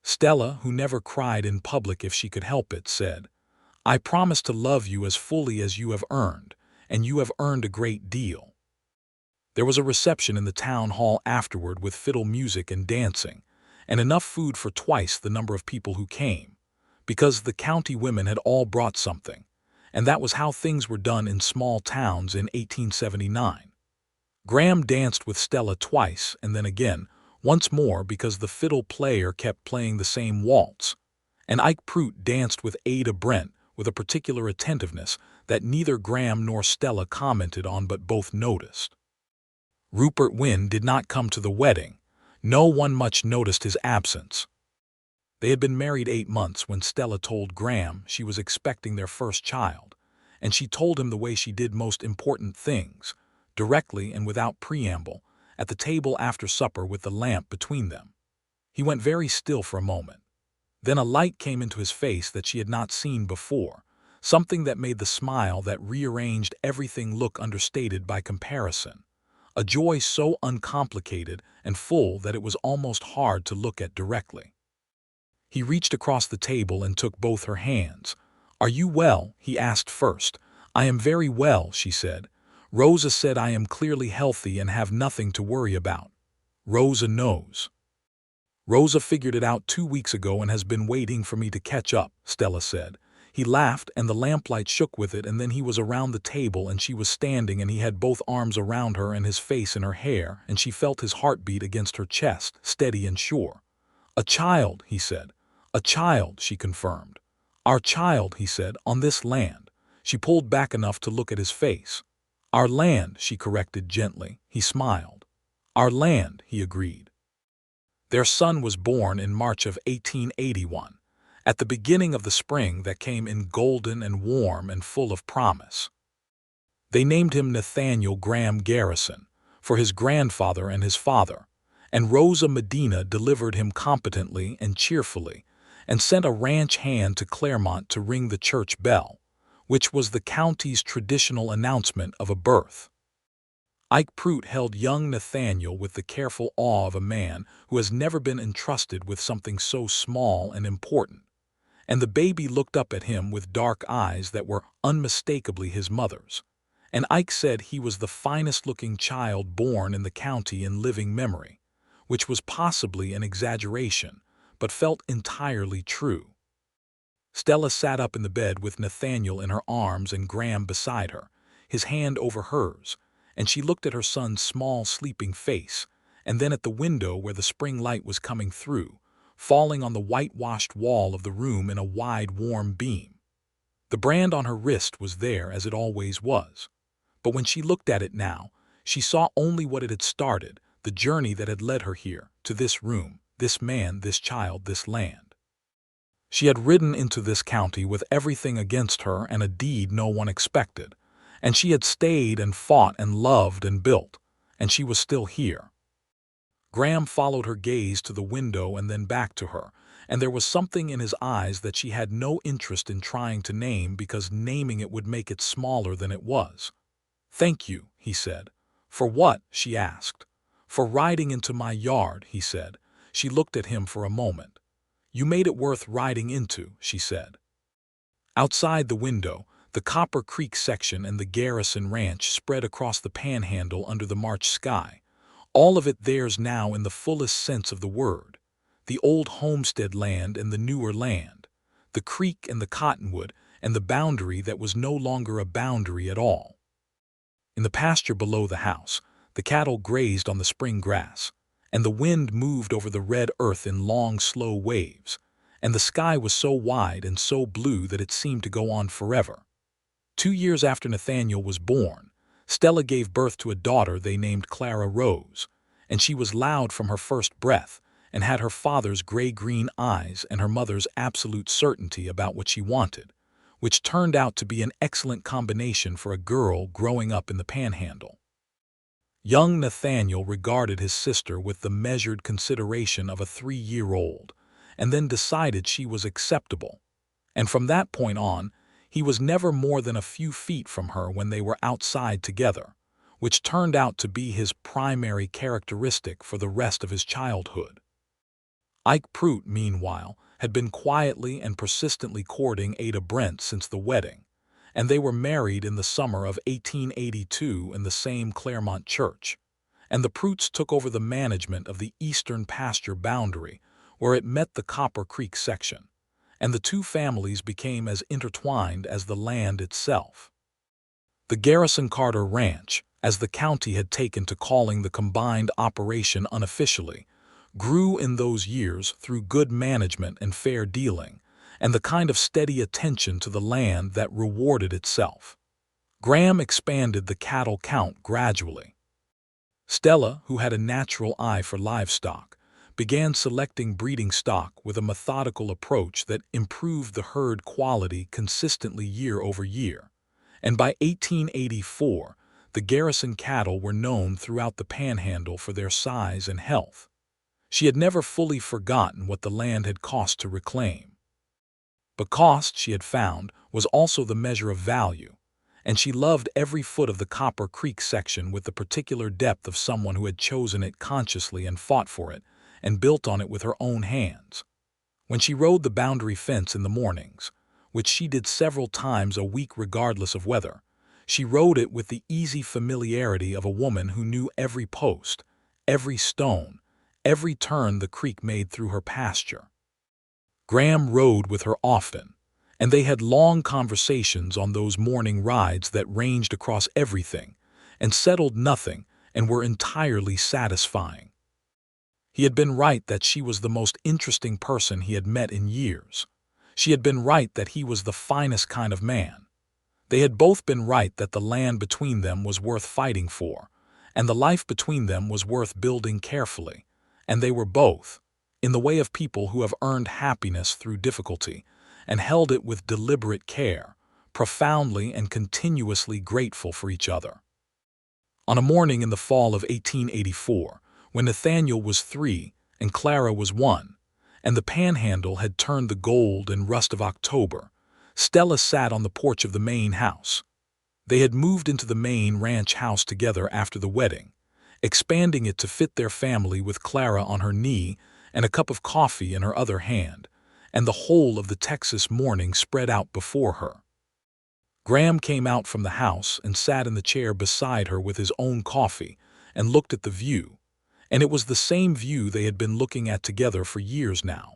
Stella, who never cried in public if she could help it, said, "I promise to love you as fully as you have earned, and you have earned a great deal." There was a reception in the town hall afterward with fiddle music and dancing, and enough food for twice the number of people who came, because the county women had all brought something, and that was how things were done in small towns in 1879. Graham danced with Stella twice and then again, once more because the fiddle player kept playing the same waltz, and Ike Prout danced with Ada Brent with a particular attentiveness that neither Graham nor Stella commented on but both noticed. Rupert Wynne did not come to the wedding. No one much noticed his absence. They had been married 8 months when Stella told Graham she was expecting their first child, and she told him the way she did most important things, directly and without preamble, at the table after supper with the lamp between them. He went very still for a moment. Then a light came into his face that she had not seen before, something that made the smile that rearranged everything look understated by comparison, a joy so uncomplicated and full that it was almost hard to look at directly. He reached across the table and took both her hands. "Are you well?" he asked first. "I am very well," she said. "Rosa said I am clearly healthy and have nothing to worry about." "Rosa knows." "Rosa figured it out 2 weeks ago and has been waiting for me to catch up," Stella said. He laughed, and the lamplight shook with it, and then he was around the table and she was standing, and he had both arms around her and his face in her hair, and she felt his heartbeat against her chest, steady and sure. "A child," he said. "A child," she confirmed. "Our child," he said, "on this land." She pulled back enough to look at his face. "Our land," she corrected gently. He smiled. "Our land," he agreed. Their son was born in March of 1881, at the beginning of the spring that came in golden and warm and full of promise. They named him Nathaniel Graham Garrison, for his grandfather and his father, and Rosa Medina delivered him competently and cheerfully, and sent a ranch hand to Claremont to ring the church bell, which was the county's traditional announcement of a birth. Ike Pruitt held young Nathaniel with the careful awe of a man who has never been entrusted with something so small and important, and the baby looked up at him with dark eyes that were unmistakably his mother's, and Ike said he was the finest-looking child born in the county in living memory, which was possibly an exaggeration, but felt entirely true. Stella sat up in the bed with Nathaniel in her arms and Graham beside her, his hand over hers, and she looked at her son's small, sleeping face, and then at the window where the spring light was coming through, falling on the whitewashed wall of the room in a wide, warm beam. The brand on her wrist was there as it always was, but when she looked at it now, she saw only what it had started, the journey that had led her here, to this room, this man, this child, this land. She had ridden into this county with everything against her and a deed no one expected, and she had stayed and fought and loved and built, and she was still here. Graham followed her gaze to the window and then back to her, and there was something in his eyes that she had no interest in trying to name because naming it would make it smaller than it was. "Thank you," he said. "For what?" she asked. "For riding into my yard," he said. She looked at him for a moment. "You made it worth riding into," she said. Outside the window, the Copper Creek section and the Garrison Ranch spread across the Panhandle under the March sky, all of it theirs now in the fullest sense of the word, the old homestead land and the newer land, the creek and the cottonwood and the boundary that was no longer a boundary at all. In the pasture below the house, the cattle grazed on the spring grass, and the wind moved over the red earth in long, slow waves, and the sky was so wide and so blue that it seemed to go on forever. 2 years after Nathaniel was born, Stella gave birth to a daughter they named Clara Rose, and she was loud from her first breath and had her father's gray-green eyes and her mother's absolute certainty about what she wanted, which turned out to be an excellent combination for a girl growing up in the Panhandle. Young Nathaniel regarded his sister with the measured consideration of a 3-year-old, and then decided she was acceptable, and from that point on, he was never more than a few feet from her when they were outside together, which turned out to be his primary characteristic for the rest of his childhood. Ike Pruitt, meanwhile, had been quietly and persistently courting Ada Brent since the wedding, and they were married in the summer of 1882 in the same Claremont church, and the Pruitts took over the management of the eastern pasture boundary where it met the Copper Creek section, and the two families became as intertwined as the land itself. The Garrison Carter Ranch, as the county had taken to calling the combined operation unofficially, grew in those years through good management and fair dealing, and the kind of steady attention to the land that rewarded itself. Graham expanded the cattle count gradually. Stella, who had a natural eye for livestock, began selecting breeding stock with a methodical approach that improved the herd quality consistently year over year, and by 1884, the Garrison cattle were known throughout the Panhandle for their size and health. She had never fully forgotten what the land had cost to reclaim. But cost, she had found, was also the measure of value, and she loved every foot of the Copper Creek section with the particular depth of someone who had chosen it consciously and fought for it, and built on it with her own hands. When she rode the boundary fence in the mornings, which she did several times a week regardless of weather, she rode it with the easy familiarity of a woman who knew every post, every stone, every turn the creek made through her pasture. Graham rode with her often, and they had long conversations on those morning rides that ranged across everything and settled nothing and were entirely satisfying. He had been right that she was the most interesting person he had met in years. She had been right that he was the finest kind of man. They had both been right that the land between them was worth fighting for, and the life between them was worth building carefully, and they were both, in the way of people who have earned happiness through difficulty, and held it with deliberate care, profoundly and continuously grateful for each other. On a morning in the fall of 1884, when Nathaniel was 3 and Clara was 1, and the Panhandle had turned the gold and rust of October, Stella sat on the porch of the main house. They had moved into the main ranch house together after the wedding, expanding it to fit their family with Clara on her knee and a cup of coffee in her other hand, and the whole of the Texas morning spread out before her. Graham came out from the house and sat in the chair beside her with his own coffee and looked at the view, and it was the same view they had been looking at together for years now,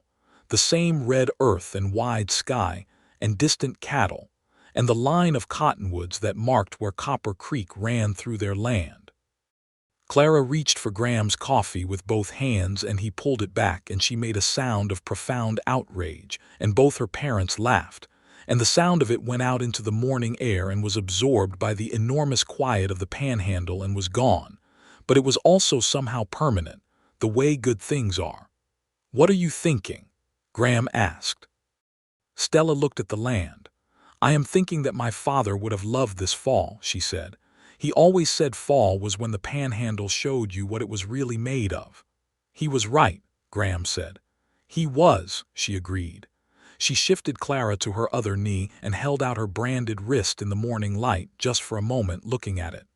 the same red earth and wide sky and distant cattle, and the line of cottonwoods that marked where Copper Creek ran through their land. Clara reached for Graham's coffee with both hands, and he pulled it back, and she made a sound of profound outrage, and both her parents laughed, and the sound of it went out into the morning air and was absorbed by the enormous quiet of the Panhandle and was gone, but it was also somehow permanent, the way good things are. "What are you thinking?" Graham asked. Stella looked at the land. "I am thinking that my father would have loved this fall," she said. "He always said fall was when the Panhandle showed you what it was really made of." "He was right," Graham said. "He was," she agreed. She shifted Clara to her other knee and held out her branded wrist in the morning light just for a moment, looking at it.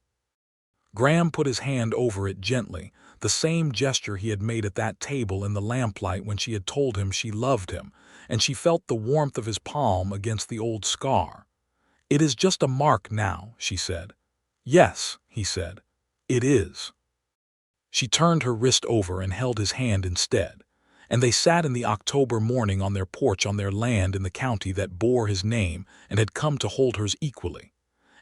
Graham put his hand over it gently, the same gesture he had made at that table in the lamplight when she had told him she loved him, and she felt the warmth of his palm against the old scar. "It is just a mark now," she said. "Yes," he said, "it is." She turned her wrist over and held his hand instead, and they sat in the October morning on their porch on their land in the county that bore his name and had come to hold hers equally,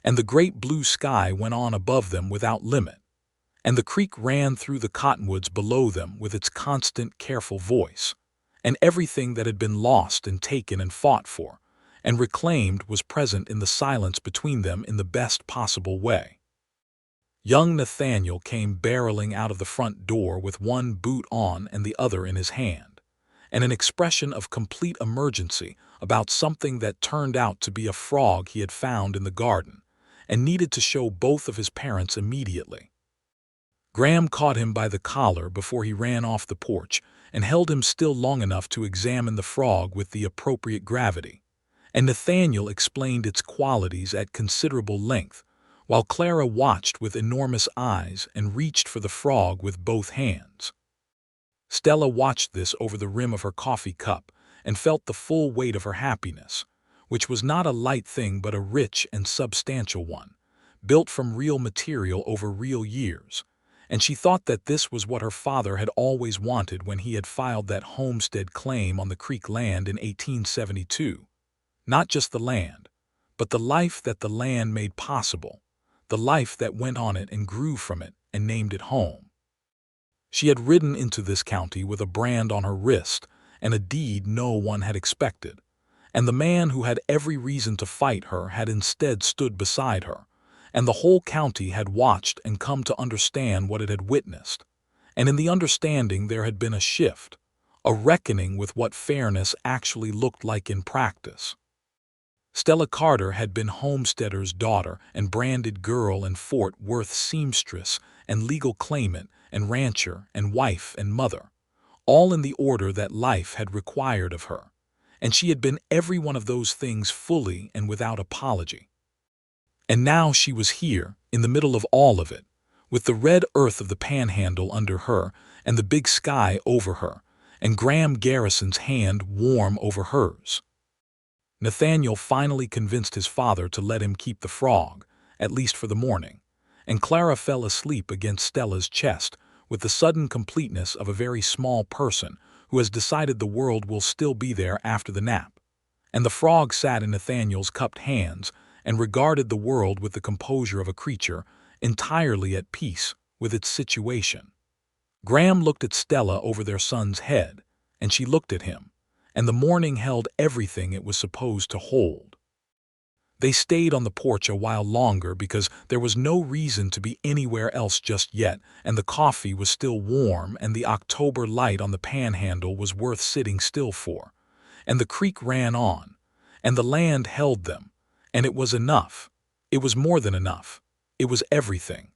and the great blue sky went on above them without limit, and the creek ran through the cottonwoods below them with its constant, careful voice, and everything that had been lost and taken and fought for and reclaimed was present in the silence between them in the best possible way. Young Nathaniel came barreling out of the front door with one boot on and the other in his hand, and an expression of complete emergency about something that turned out to be a frog he had found in the garden and needed to show both of his parents immediately. Graham caught him by the collar before he ran off the porch and held him still long enough to examine the frog with the appropriate gravity, and Nathaniel explained its qualities at considerable length, while Clara watched with enormous eyes and reached for the frog with both hands. Stella watched this over the rim of her coffee cup and felt the full weight of her happiness, which was not a light thing but a rich and substantial one, built from real material over real years, and she thought that this was what her father had always wanted when he had filed that homestead claim on the creek land in 1872. Not just the land, but the life that the land made possible, the life that went on it and grew from it and named it home. She had ridden into this county with a brand on her wrist and a deed no one had expected, and the man who had every reason to fight her had instead stood beside her, and the whole county had watched and come to understand what it had witnessed, and in the understanding there had been a shift, a reckoning with what fairness actually looked like in practice. Stella Carter had been homesteader's daughter and branded girl and Fort Worth seamstress and legal claimant and rancher and wife and mother, all in the order that life had required of her, and she had been every one of those things fully and without apology. And now she was here, in the middle of all of it, with the red earth of the Panhandle under her and the big sky over her, and Graham Garrison's hand warm over hers. Nathaniel finally convinced his father to let him keep the frog, at least for the morning, and Clara fell asleep against Stella's chest with the sudden completeness of a very small person who has decided the world will still be there after the nap, and the frog sat in Nathaniel's cupped hands and regarded the world with the composure of a creature entirely at peace with its situation. Graham looked at Stella over their son's head, and she looked at him, and the morning held everything it was supposed to hold. They stayed on the porch a while longer because there was no reason to be anywhere else just yet, and the coffee was still warm, and the October light on the Panhandle was worth sitting still for. And the creek ran on, and the land held them, and it was enough. It was more than enough. It was everything.